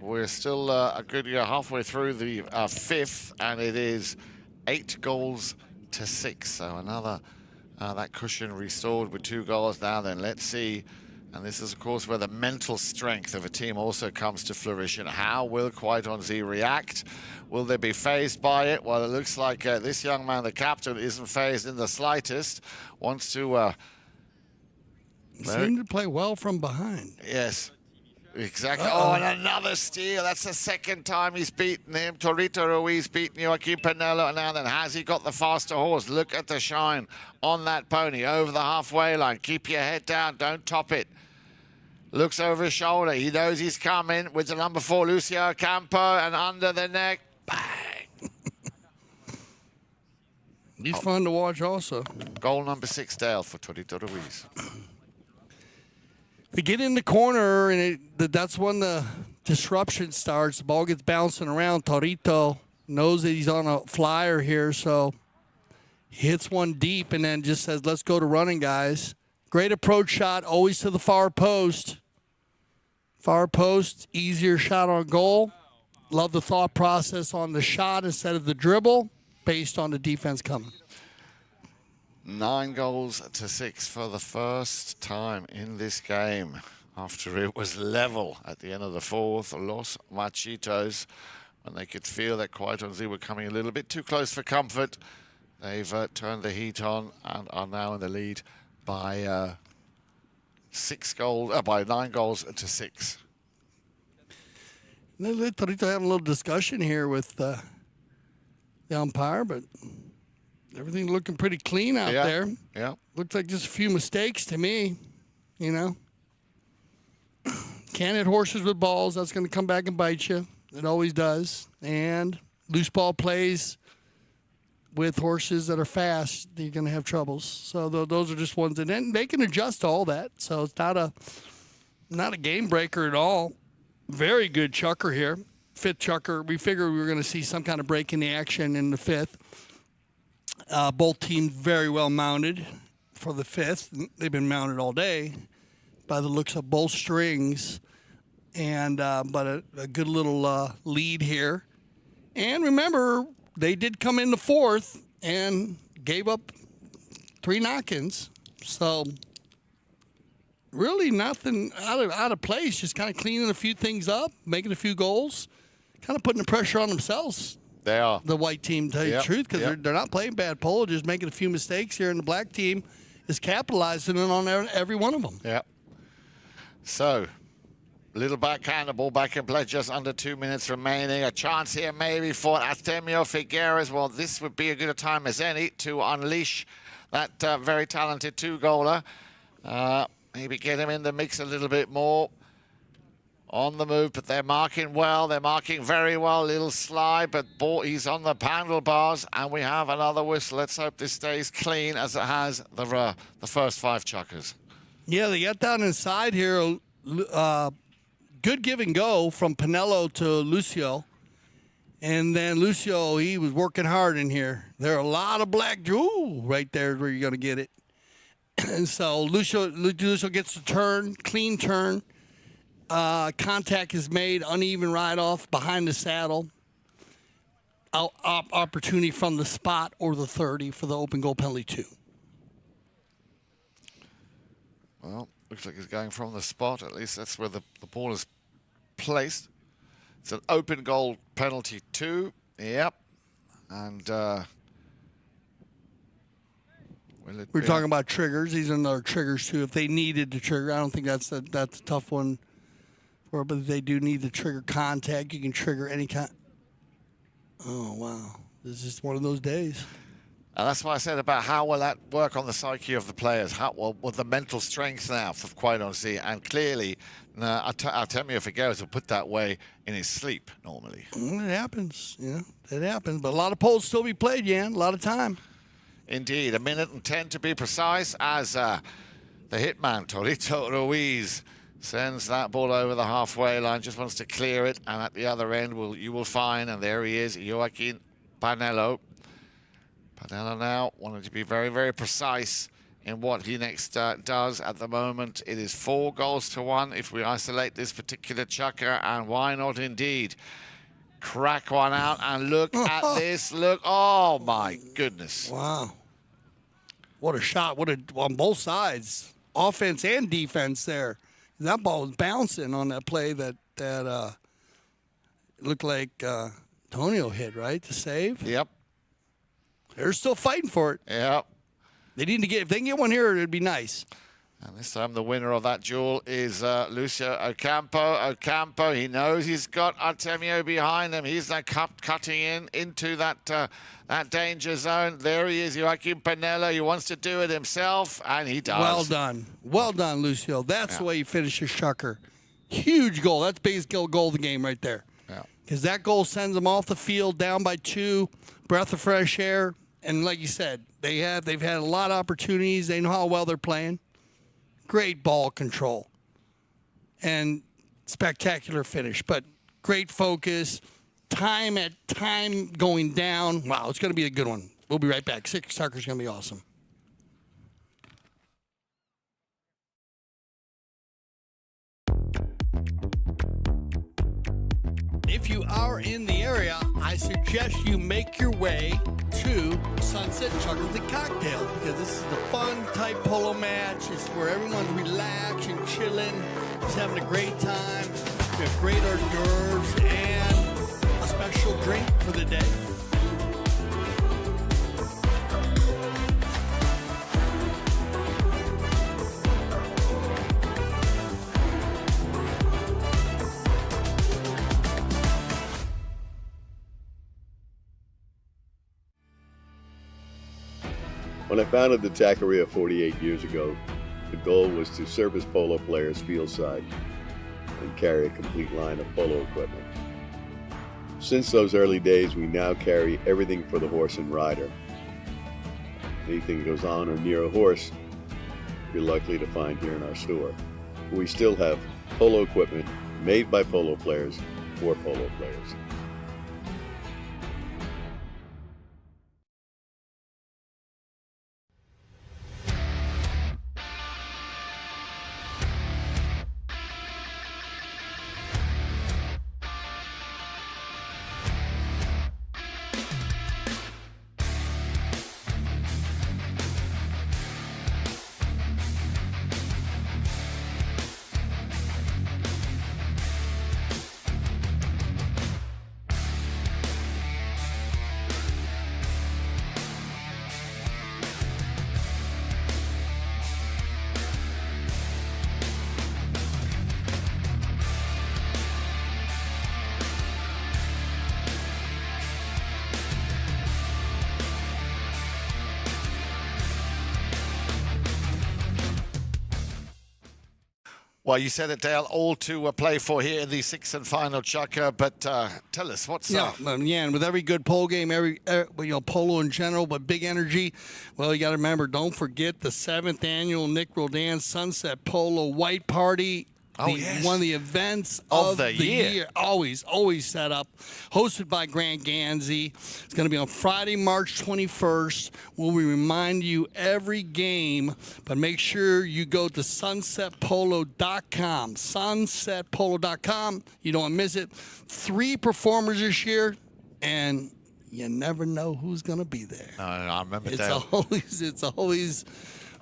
We're still a good halfway through the 5th, and it is 8-6. So another that cushion restored with 2 goals now. Then let's see. And this is, of course, where the mental strength of a team also comes to fruition. How will Quaiton Z react? Will they be fazed by it? Well, it looks like this young man, the captain, isn't fazed in the slightest. Wants to... Seemed to play well from behind. Yes. Exactly. Oh, and another steal. That's the second time he's beaten him. Troito Ruiz beaten Joaquin Panelo. And now then, has he got the faster horse? Look at the shine on that pony over the halfway line. Keep your head down. Don't top it. Looks over his shoulder. He knows he's coming with the number 4, Lucio Ocampo, and under the neck. Bang. He's fun to watch also. Goal number 6, Dale, for Troito Ruiz. We get in the corner, and that's when the disruption starts. The ball gets bouncing around. Troito knows that he's on a flyer here, so he hits one deep and then just says, let's go to running, guys. Great approach shot, always to the far post. Far post, easier shot on goal. Love the thought process on the shot instead of the dribble, based on the defense coming. 9 goals to 6 for the first time in this game after it was level at the end of the 4th. Los Machitos, when they could feel that Quaitonzi were coming a little bit too close for comfort, they've turned the heat on and are now in the lead by 9 goals to 6. Troito having a little discussion here with the umpire, but everything looking pretty clean out there. Yeah. Looks like just a few mistakes to me, you know. Can't hit horses with balls. That's going to come back and bite you. It always does. And loose ball plays with horses that are fast, you're going to have troubles. So those are just ones. And then they can adjust to all that. So it's not a game breaker at all. Very good chucker here. 5th chucker. We figured we were going to see some kind of break in the action in the 5th. Both teams very well mounted for the 5th. They've been mounted all day by the looks of both strings. And but a good little lead here. And remember, they did come in the 4th and gave up 3 knock-ins. So really nothing out of place, just kind of cleaning a few things up, making a few goals, kind of putting the pressure on themselves. They are. The white team, to tell you the truth, because they're not playing bad polo, just making a few mistakes here, and the black team is capitalizing on every one of them. Yeah. So, little backhand, the ball back in play, just under 2 minutes remaining. A chance here maybe for Artemio Figueras. Well, this would be as good a time as any to unleash that very talented 2-goaler. Maybe get him in the mix a little bit more. On the move, but they're marking well. They're marking very well. Little slide, but he's on the handlebars, and we have another whistle. Let's hope this stays clean as it has the first 5 chuckers. Yeah, they got down inside here. Good give and go from Panelo to Lucio. And then Lucio, he was working hard in here. There are a lot of black. Ooh, right there is where you're going to get it. And so Lucio gets the turn, clean turn. Contact is made, uneven ride-off behind the saddle. Opportunity from the spot or the 30 for the open goal penalty 2. Well, looks like he's going from the spot. At least that's where the ball is placed. It's an open goal penalty 2. Yep. And we're talking about triggers. These are another triggers too. If they needed to trigger, I don't think that's a tough one. But if they do need to trigger contact, you can trigger any kind. Oh, wow. This is just one of those days. And that's what I said about how will that work on the psyche of the players. How well with the mental strength now for Quaitonzi. And clearly, Artemio Figueras will put that way in his sleep normally. It happens. It happens. But a lot of poles still be played, Jan. A lot of time. Indeed. 1:10 to be precise as the hitman, Troito Ruiz, sends that ball over the halfway line, just wants to clear it, and at the other end you will find, and there he is, Joaquin Panelo. Panelo now wanting to be very, very precise in what he next does. At the moment, it is 4 goals to 1 if we isolate this particular chucker, and why not indeed crack one out, and look at this, look, oh my goodness. Wow. What a shot, on both sides, offense and defense there. That ball was bouncing on that play that looked like Antonio hit, right, to save? Yep. They're still fighting for it. Yep. They need to get, if they can get one here, it'd be nice. And this time the winner of that duel is Lucio Ocampo. Ocampo, he knows he's got Artemio behind him. He's now cutting into that danger zone. There he is, Joaquin Panelo. He wants to do it himself, and he does. Well done. Well done, Lucio. That's the way you finish a shucker. Huge goal. That's the biggest goal of the game right there. Yeah. Because that goal sends them off the field down by 2, breath of fresh air. And like you said, they've had a lot of opportunities. They know how well they're playing. Great ball control and spectacular finish, but great focus. Time going down. Wow, it's going to be a good one. We'll be right back. Six Sucker's going to be awesome. If you are in the area, I suggest you make your way to Sunset Chocolate Cocktail, because this is the fun type polo match. It's where everyone's relaxing, chilling, just having a great time. We have great hors d'oeuvres and a special drink for the day. When I founded the Taqueria 48 years ago, the goal was to service polo players fieldside and carry a complete line of polo equipment. Since those early days, we now carry everything for the horse and rider. Anything that goes on or near a horse, you're likely to find here in our store. We still have polo equipment made by polo players for polo players. Well, you said it, Dale, all to play for here in the sixth and final chukker, but tell us, what's up? Yeah, and with every good polo game, every polo in general, but big energy, well, you got to remember, don't forget the 7th annual Nick Rodan Sunset Polo White Party. One of the events of the year. Always set up. Hosted by Grant Gansey. It's going to be on Friday, March 21st. We'll remind you every game, but make sure you go to sunsetpolo.com. Sunsetpolo.com. You don't want to miss it. 3 performers this year, and you never know who's going to be there. I remember it's Dale. It's always,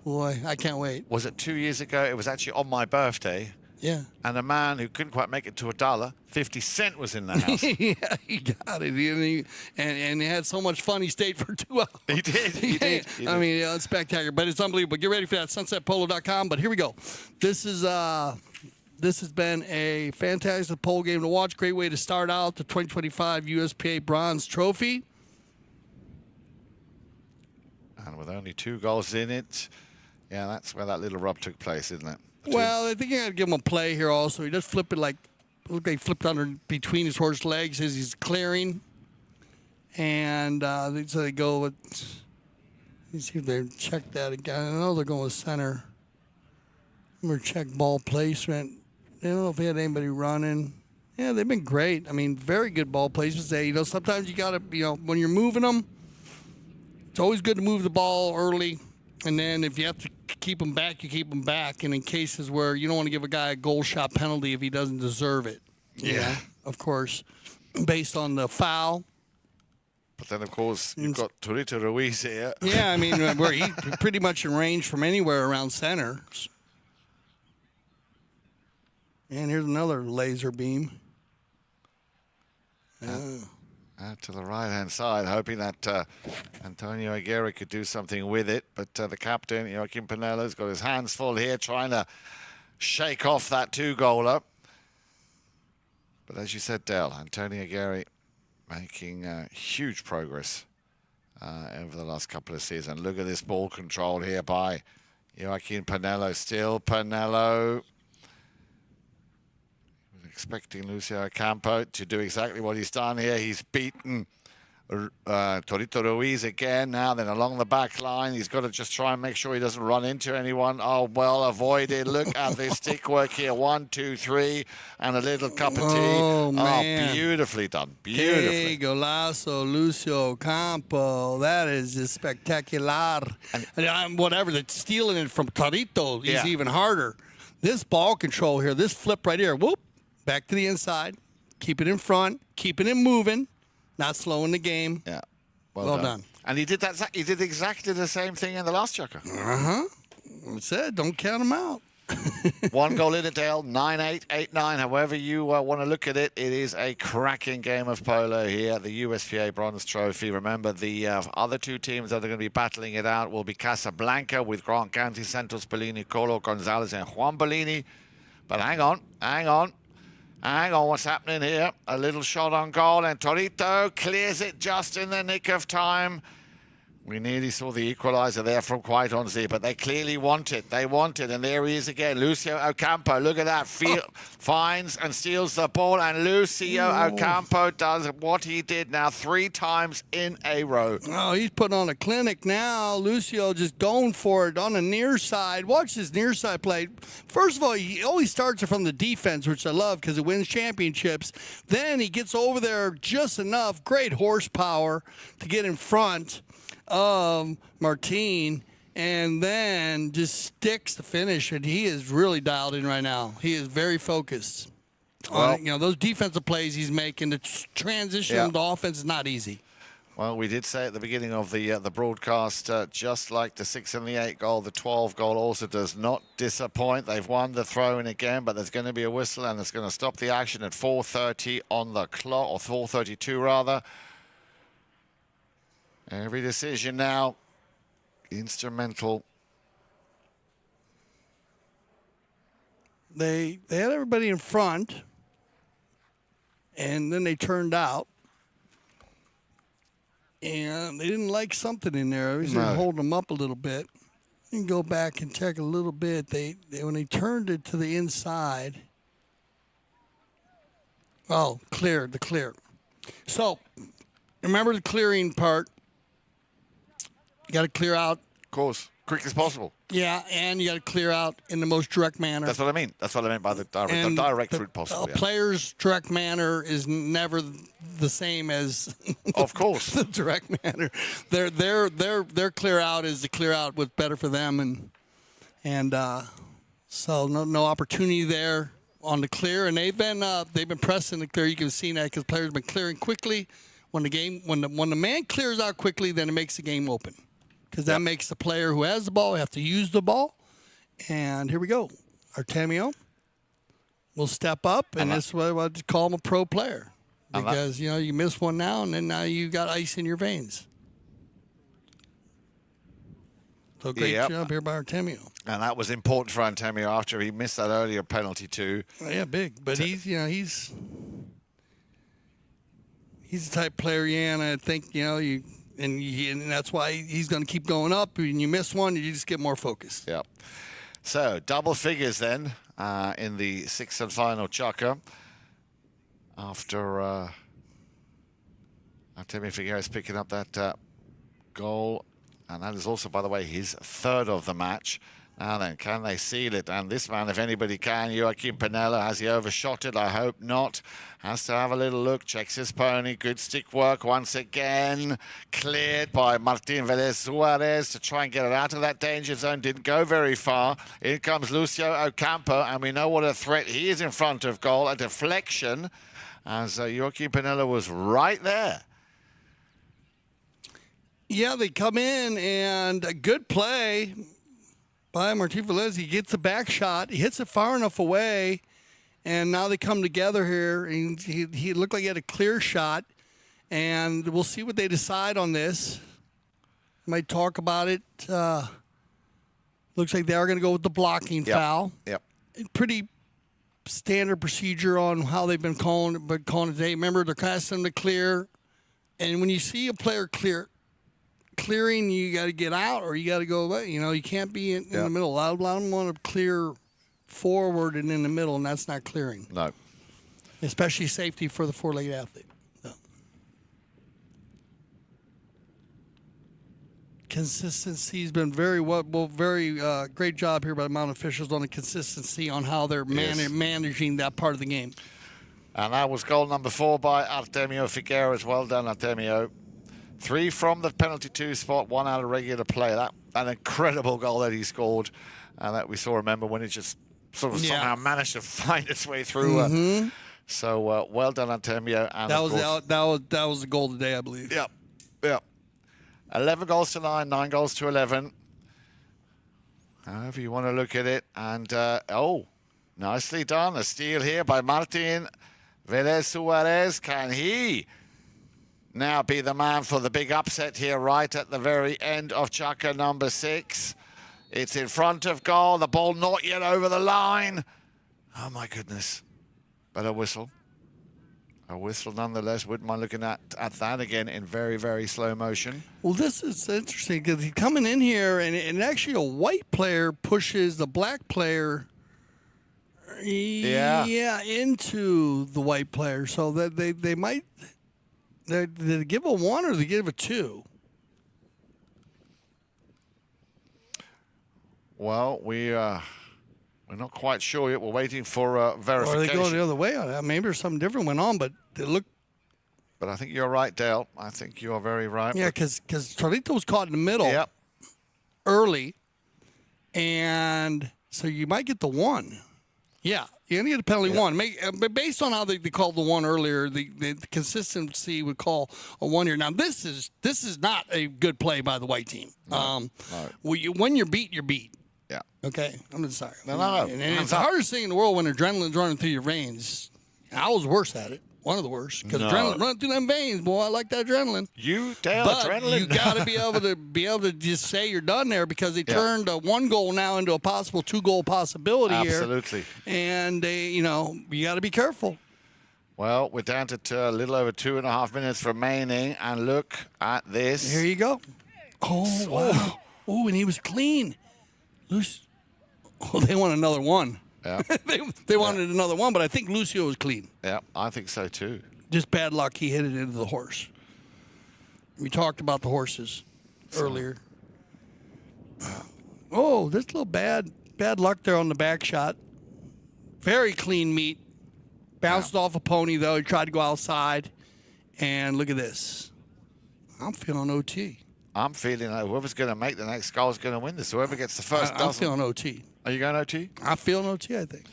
boy, I can't wait. Was it 2 years ago? It was actually on my birthday. Yeah. And a man who couldn't quite make it to $1, 50 Cent was in the house. Yeah, he got it. And he had so much fun, he stayed for 2 hours. He did. I mean, it's spectacular, but it's unbelievable. Get ready for that, sunsetpolo.com. But here we go. This has been a fantastic pole game to watch. Great way to start out the 2025 USPA Bronze Trophy. And with only 2 goals in it, yeah, that's where that little rub took place, isn't it? Well, I think I got to give him a play here also. He does flip it look like he flipped under between his horse legs as he's clearing. And so they go with, let's see if they check that again. I know they're going with center. I'm going to check ball placement. I don't know if they had anybody running. Yeah, they've been great. I mean, very good ball placements. Sometimes you got to, when you're moving them, it's always good to move the ball early. And then if you have to keep them back, you keep them back. And in cases where you don't want to give a guy a goal shot penalty if he doesn't deserve it. Yeah. Of course, based on the foul. But then, of course, you've got Troito Ruiz here. Yeah, I mean, where he's pretty much in range from anywhere around center. And here's another laser beam. Out to the right-hand side, hoping that Antonio Aguerre could do something with it. But the captain, Joaquin Panelo, has got his hands full here, trying to shake off that 2-goaler. But as you said, Dale, Antonio Aguerre making huge progress over the last couple of seasons. Look at this ball control here by Joaquin Panelo. Still Panelo. Expecting Lucio Ocampo to do exactly what he's done here. He's beaten Troito Ruiz again now, then along the back line. He's got to just try and make sure he doesn't run into anyone. Oh, well avoided. Look at this stick work here. 1, 2, 3, and a little cup of tea. Oh, man. Beautifully done. Beautifully. Okay, golazo, Lucio Ocampo. That is just spectacular. And whatever, that's stealing it from Troito is even harder. This ball control here, this flip right here, whoop, back to the inside. Keep it in front, keeping it moving. Not slowing the game. Yeah. Well done. And he did that. He did exactly the same thing in the last chucker. I said, don't count him out. 1 goal in a Dale, 9-8, 8-9. However you want to look at it, it is a cracking game of polo here. The USPA Bronze Trophy. Remember, the other 2 teams that are going to be battling it out will be Casablanca with Grant County, Santos Bellini, Colo Gonzalez, and Juan Bellini. But hang on. Hang on, what's happening here? A little shot on goal, and Troito clears it just in the nick of time. We nearly saw the equaliser there from quite honestly, but they clearly want it. They want it, and there he is again. Lucio Ocampo, look at that. Finds and steals the ball, and Lucio Ocampo does what he did now 3 times in a row. Oh, he's putting on a clinic now. Lucio just going for it on the near side. Watch this near side play. First of all, he always starts it from the defense, which I love because it wins championships. Then he gets over there just enough. Great horsepower to get in front of Martin, and then just sticks the finish, and he is really dialed in right now. He is very focused. On, those defensive plays he's making, the transition to offense is not easy. Well, we did say at the beginning of the broadcast, just like the 6 and the 8 goal, the 12 goal also does not disappoint. They've won the throw-in again, but there's going to be a whistle, and it's going to stop the action at 4:30 on the clock, or 4:32 rather. Every decision now instrumental. They had everybody in front, and then they turned out, and they didn't like something in there. They were holding them up a little bit. You can go back and check a little bit. They when they turned it to the inside. Oh, the clear. So remember the clearing part. You got to clear out. Of course, quick as possible. Yeah, and you got to clear out in the most direct manner. That's what I mean. That's what I meant by the direct route possible. A player's direct manner is never the same as of course the direct manner. Their clear out is the clear out what's better for them, and so no opportunity there on the clear. And they've been pressing the clear. You can see that because players have been clearing quickly. When the man clears out quickly, then it makes the game open. Because that makes the player who has the ball have to use the ball. And here we go. Artemio will step up, and that's what I'd call him a pro player. Because, you miss one now, and then now you got ice in your veins. So great job here by Artemio. And that was important for Artemio after he missed that earlier penalty too. Yeah, big. But he's the type of player, and I think, and that's why he's going to keep going up. When you miss one, you just get more focused. Yeah. So, double figures then in the 6th and final chukker after Artemio Figueras picking up that goal. And that is also, by the way, his 3rd of the match. Now then, can they seal it? And this man, if anybody can, Joaquin Panelo, has he overshot it? I hope not. Has to have a little look, checks his pony. Good stick work once again. Cleared by Martin Velez Suarez to try and get it out of that danger zone. Didn't go very far. In comes Lucio Ocampo, and we know what a threat he is in front of goal. A deflection, as Joaquin Panelo was right there. Yeah, they come in, and a good play by Martin Velez. He gets a back shot. He hits it far enough away, and now they come together here. And he looked like he had a clear shot, And we'll see what they decide on this. Might talk about it. Looks like they are going to go with the blocking foul. Yep. Pretty standard procedure on how they've been calling it today. Remember, they're asking them to clear. And when you see a player clearing, you got to get out or you got to go away. You can't be in the middle. A lot of them want to clear forward and in the middle, and that's not clearing. No. Especially safety for the four-legged athlete. No. Consistency's been very great job here by the Mountain officials on the consistency on how they're managing that part of the game. And that was goal number 4 by Artemio Figueras. Well done, Artemio. 3 from the penalty 2 spot, 1 out of regular play. An incredible goal that he scored, and that we saw. Remember when it just sort of somehow managed to find its way through. So well done, Artemio. And that was the goal today, I believe. Yep. 11 goals to 9, 9 goals to 11. However you want to look at it. And, nicely done. A steal here by Martin Velez Suarez. Can he now be the man for the big upset here right at the very end of Chaka number 6? It's in front of goal. The ball not yet over the line. Oh, my goodness. But a whistle. A whistle nonetheless. Wouldn't mind looking at that again in very, very slow motion. Well, this is interesting because he's coming in here and actually a white player pushes the black player into the white player. So that they might they give a 1 or they give a 2. Well, we're not quite sure yet. We're waiting for verification. Or they go the other way on that. Maybe there's something different went on, but they look. But I think you're right, Dale. I think you are very right. Yeah, because Troito was caught in the middle early, and so you might get the 1. Yeah, you're going to get a penalty 1. But based on how they called the 1 earlier, the consistency would call a 1 here. Now, this is not a good play by the white team. No. When you're beat, you're beat. Yeah. Okay? I'm sorry. No. And it's the hardest thing in the world when adrenaline's running through your veins. I was worse at it. One of the worst. Because adrenaline running through them veins, boy, I like that adrenaline. You, Dale, but adrenaline. you got to be able to just say you're done there because they turned a 1 goal now into a possible 2-goal possibility here. Absolutely. And, you got to be careful. Well, we're down to a little over 2.5 minutes remaining, and look at this. Here you go. Oh, wow. Oh, and he was clean. They want another 1. Yeah. they wanted another 1, but I think Lucio was clean. Yeah, I think so too. Just bad luck. He hit it into the horse. We talked about the horses earlier. Oh, there's a little bad luck there on the back shot. Very clean meat. Bounced off a pony, though. He tried to go outside. And look at this. I'm feeling OT. I'm feeling like whoever's going to make the next goal is going to win this. Whoever gets the first dozen. I'm feeling OT. Are you going OT? I'm feeling OT, I think.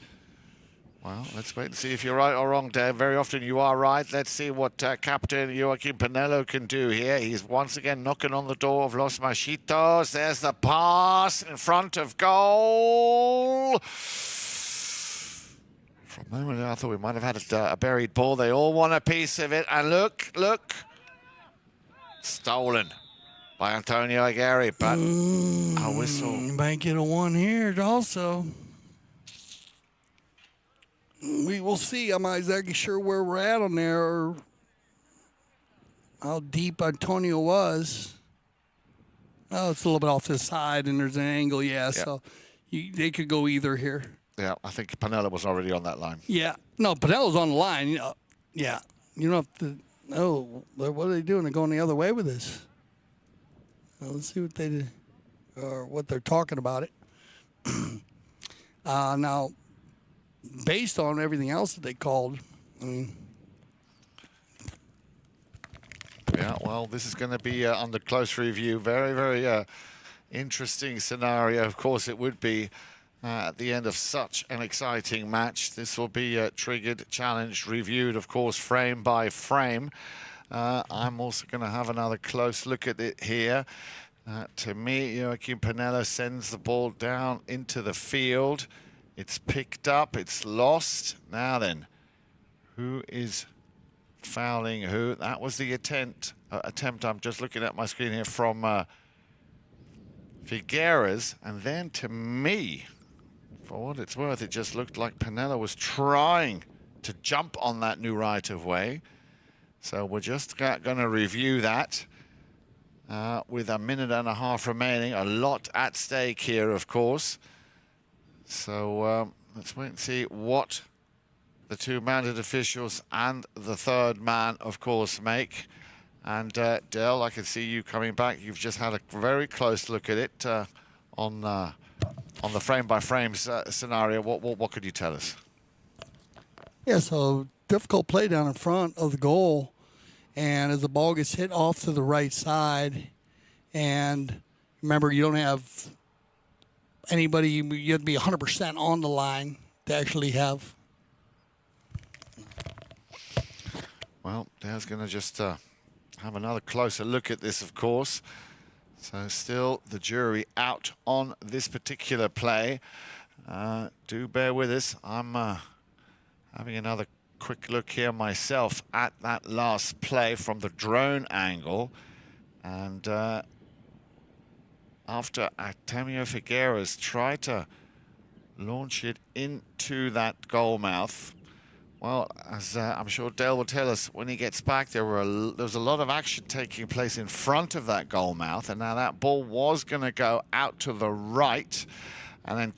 Well, let's wait and see if you're right or wrong, Dave. Very often you are right. Let's see what Captain Joaquin Panelo can do here. He's once again knocking on the door of Los Machitos. There's the pass in front of goal. For a moment I thought we might have had a buried ball. They all want a piece of it. And look. Stolen by Antonio Aguerre, but a whistle. You might get a 1 here also. We will see. I'm not exactly sure where we're at on there or how deep Antonio was. Oh, it's a little bit off to the side, and there's an angle, so they could go either here. Yeah, I think Panelo was already on that line. Yeah. No, Panelo's on the line. Yeah. You don't have to. Oh, what are they doing? They're going the other way with this. Well, let's see what they did or what they're talking about it. Now, based on everything else that they called, I mean. Yeah, well, this is going to be under close review. Very, very interesting scenario. Of course, it would be at the end of such an exciting match. This will be triggered, challenged, reviewed, of course, frame by frame. I'm also going to have another close look at it here. To me, Joaquin Panelo sends the ball down into the field. It's picked up. It's lost. Now then, who is fouling who? That was the attempt. I'm just looking at my screen here from Figueras, and then to me, for what it's worth, it just looked like Panelo was trying to jump on that new right-of-way. So we're just going to review that with a minute and a half remaining. A lot at stake here, of course. So let's wait and see what the two mounted officials and the third man, of course, make. And Del, I can see you coming back. You've just had a very close look at it on the frame-by-frame scenario. What could you tell us? Yeah, so difficult play down in front of the goal. And as the ball gets hit off to the right side, and remember, you don't have anybody, you have to be 100% on the line to actually have. Well, Del's going to just have another closer look at this, of course. So still the jury out on this particular play. Do bear with us. I'm having another quick look here myself at that last play from the drone angle. And after Artemio Figueras tried to launch it into that goal mouth, well, as I'm sure Dale will tell us when he gets back, there was a lot of action taking place in front of that goal mouth, and now that ball was going to go out to the right, and then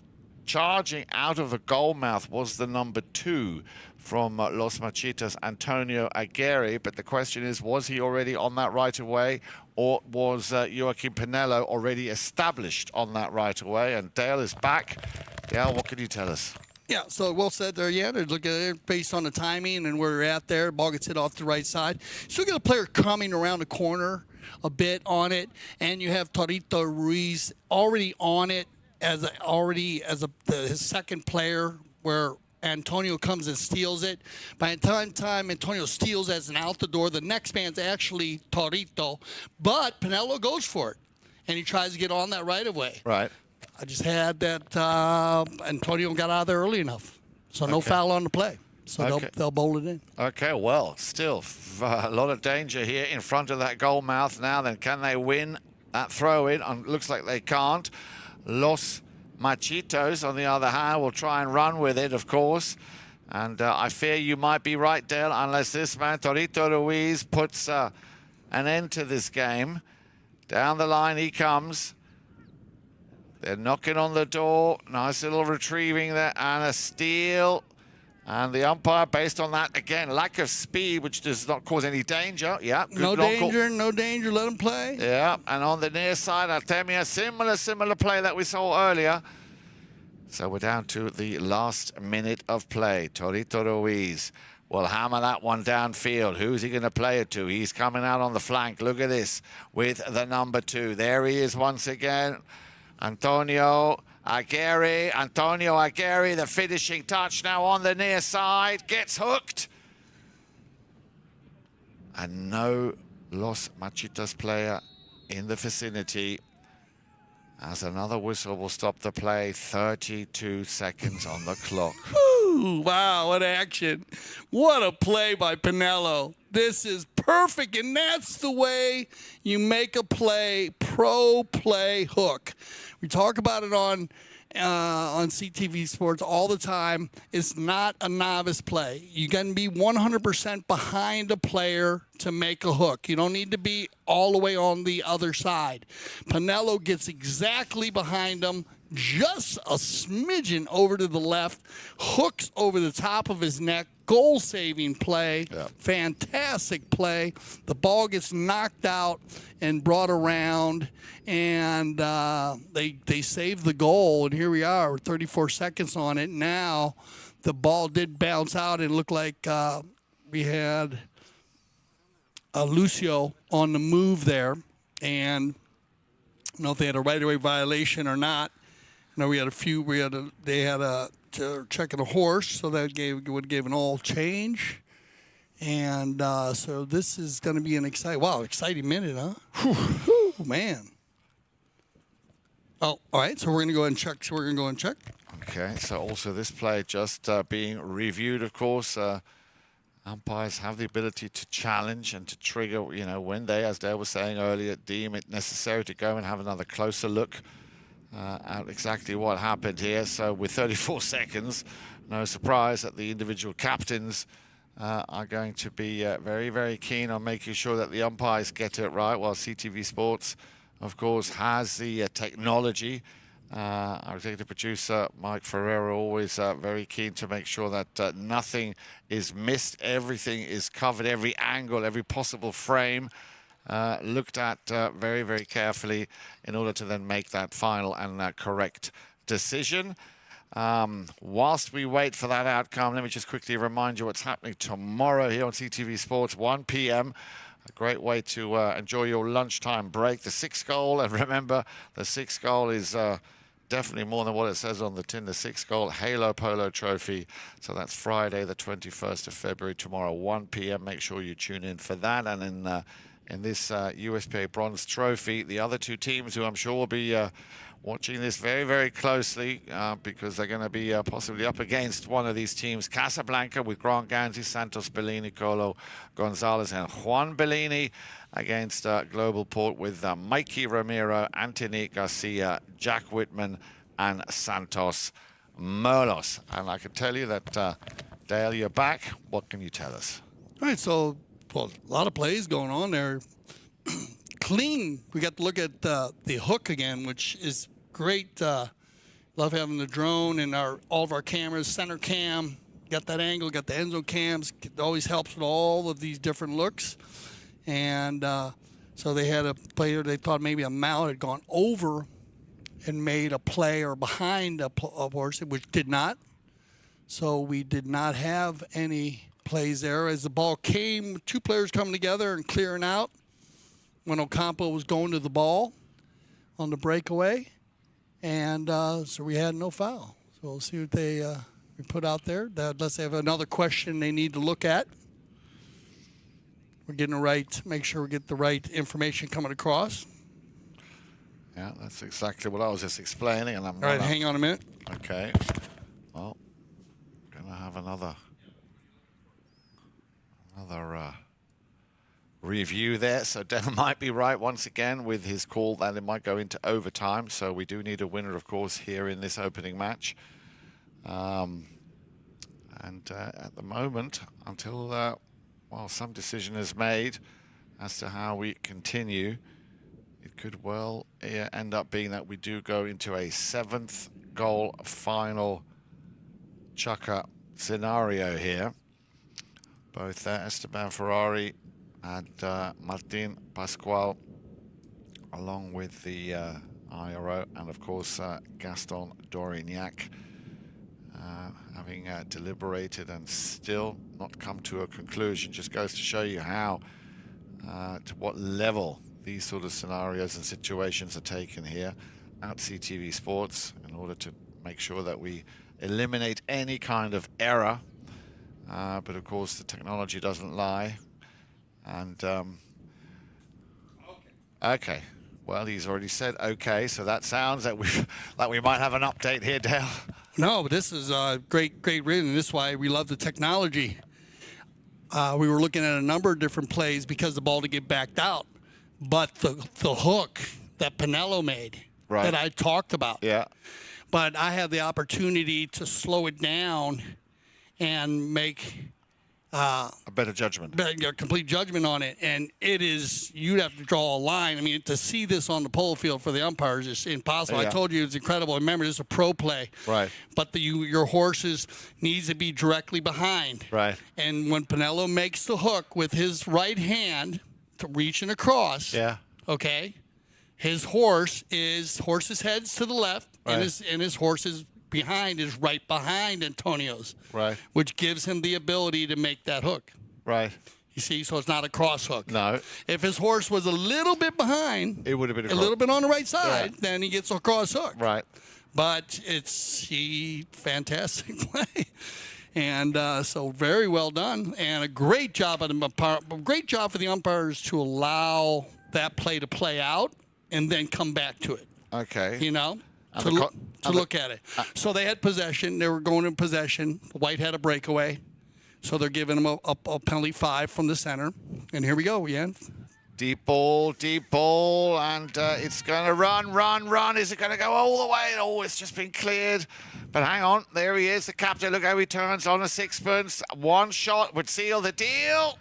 charging out of the goal mouth was the number 2 from Los Machitos, Antonio Aguerre. But the question is, was he already on that right-of-way, or was Joaquin Panelo already established on that right-of-way? And Dale is back. Dale, what can you tell us? Yeah, so well said there. Yeah, they're looking at it based on the timing and where we're at there. Ball gets hit off the right side. So you get a player coming around the corner a bit on it, and you have Troito Ruiz already on it as his second player, where Antonio comes and steals it. By the time Antonio steals as an out the door, the next man's actually Troito, but Panelo goes for it, and he tries to get on that right away. Right. I just had that Antonio got out of there early enough, so no foul on the play. So they'll bowl it in. Okay, well, still a lot of danger here in front of that goal mouth now. Then can they win that throw-in? Looks like they can't. Los Machitos, on the other hand, will try and run with it, of course. And I fear you might be right, Dale, unless this man, Troito Ruiz, puts an end to this game. Down the line he comes. They're knocking on the door. Nice little retrieving there, and a steal. And the umpire, based on that, again, lack of speed, which does not cause any danger. Yeah, good no danger. Let him play. Yeah, and on the near side, Artemio, similar play that we saw earlier. So we're down to the last minute of play. Troito Ruiz will hammer that one downfield. Who's he going to play it to? He's coming out on the flank. Look at this with the number 2. There he is once again. Antonio Aguerre, the finishing touch now on the near side, gets hooked. And no Los Machitos player in the vicinity, as another whistle will stop the play. 32 seconds on the clock. Ooh, wow, what action. What a play by Panelo. This is perfect, and that's the way you make a play, pro play hook. We talk about it on CTV Sports all the time. It's not a novice play. You got to be 100% behind a player to make a hook. You don't need to be all the way on the other side. Panelo gets exactly behind him, just a smidgen over to the left, hooks over the top of his neck. Goal-saving play, fantastic play. The ball gets knocked out and brought around, and they saved the goal. And here we are, 34 seconds on it. Now the ball did bounce out and looked like we had Lucio on the move there, and I don't know if they had a right-of-way violation or not. No, we had a few. They had a checking a horse, so that would give an all change, and so this is going to be an exciting minute, huh? Whew, man. Oh, all right. So we're going to go ahead and check. Okay. So also this play just being reviewed, of course. Umpires have the ability to challenge and to trigger, you know, when they, as Dale was saying earlier, deem it necessary to go and have another closer look at exactly what happened here. So with 34 seconds, no surprise that the individual captains are going to be very, very keen on making sure that the umpires get it right, while CTV Sports, of course, has the technology. Our executive producer, Mike Ferreira, always very keen to make sure that nothing is missed. Everything is covered, every angle, every possible frame looked at very, very carefully in order to then make that final and correct decision. Whilst we wait for that outcome, let me just quickly remind you what's happening tomorrow here on CTV Sports, 1 p.m. A great way to enjoy your lunchtime break. The 6th goal, and remember, the 6th goal is definitely more than what it says on the tin. The 6th goal Halo Polo Trophy. So that's Friday, the 21st of February, tomorrow, 1 p.m. Make sure you tune in for that. And in this USPA Bronze Trophy, the other two teams who I'm sure will be watching this very, very closely because they're going to be possibly up against one of these teams. Casablanca with Grant Ganzi, Santos Bellini, Colo Gonzalez, and Juan Bellini against Global Port with Mikey Ramiro, Anthony Garcia, Jack Whitman, and Santos Merlos. And I can tell you that, Dale, you're back. What can you tell us? All right, so well, a lot of plays going on there. Clean. We got to look at the hook again, which is great. Love having the drone and all of our cameras, center cam. Got that angle, got the end zone cams. It always helps with all of these different looks. And so they had a player, they thought maybe a mount had gone over and made a play or behind a horse, which did not. So we did not have any plays there. As the ball came, two players coming together and clearing out when Ocampo was going to the ball on the breakaway. And so we had no foul. So we'll see what they we put out there. Unless they have another question they need to look at. We're getting the right, make sure we get the right information coming across. Yeah, that's exactly what I was just explaining. And I'm all right, hang on a minute. Okay. Well, going to have another review there. So Dan might be right once again with his call that it might go into overtime. So we do need a winner, of course, here in this opening match. And at the moment, until well, some decision is made as to how we continue, it could well end up being that we do go into a 7th goal final chucker scenario here. Both Esteban Ferrari and Martin Pascual, along with the IRO, and of course Gaston Dorignac, having deliberated and still not come to a conclusion. Just goes to show you how, to what level these sort of scenarios and situations are taken here at CTV Sports in order to make sure that we eliminate any kind of error. But of course the technology doesn't lie. And okay, well, he's already said okay, so that sounds like we might have an update here, Dale. No, but this is great reason. This is why we love the technology. We were looking at a number of different plays because the ball to get backed out, but the hook that Panelo made, right, that I talked about. Yeah. But I had the opportunity to slow it down and make a better judgment, complete judgment on it. And it is, you'd have to draw a line. I mean, to see this on the polo field for the umpires is impossible. Yeah. I told you it's incredible. Remember, this is a pro play. Right. But your horses needs to be directly behind. Right. And when Panelo makes the hook with his right hand to reaching across, yeah, okay, his horse's head's to the left, right, and his horse's behind is right behind Antonio's, right, which gives him the ability to make that hook. Right. You see, so it's not a cross hook. No. If his horse was a little bit behind, it would have been a little bit on the right side, yeah, then he gets a cross hook. Right. But it's fantastic play, and so very well done, and a great job for the umpires to allow that play to play out and then come back to it. Okay. You know. To look at it. So they had possession. They were going in possession. White had a breakaway. So they're giving him a penalty 5 from the center. And here we go, Jan. Deep ball, and it's going to run. Is it going to go all the way? Oh, it's just been cleared. But hang on, there he is, the captain. Look how he turns on a sixpence. One shot would seal the deal.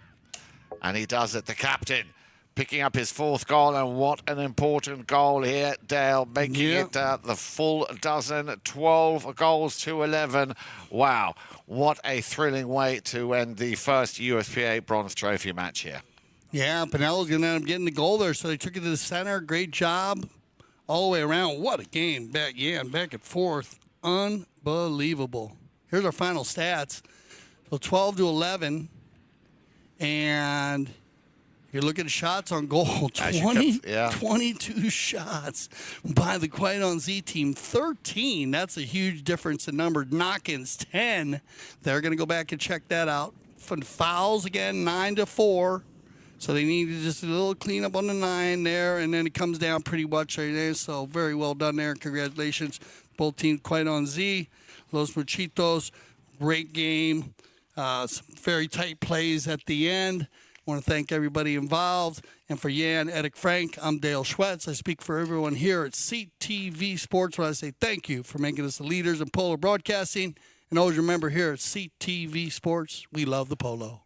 And he does it, the captain. Picking up his 4th goal, and what an important goal here, Dale, making it the full dozen, 12 goals to 11. Wow, what a thrilling way to end the first USPA Bronze Trophy match here. Yeah, Panelo's going to end up getting the goal there, so they took it to the center. Great job all the way around. What a game. Back and forth. Unbelievable. Here's our final stats. So 12 to 11, and you look at shots on goal, 22 shots by the Quiet on Z team, 13. That's a huge difference in number. Knock-ins, 10. They're going to go back and check that out. Fouls again, 9 to 4. So they needed just a little cleanup on the 9 there, and then it comes down pretty much right there. So very well done there. Congratulations, both teams. Quiet on Z, Los Machitos, great game. Some very tight plays at the end. I want to thank everybody involved. And for Jan, Edic, Frank, I'm Dale Schwetz. I speak for everyone here at CTV Sports when I say thank you for making us the leaders in polo broadcasting. And always remember, here at CTV Sports, we love the polo.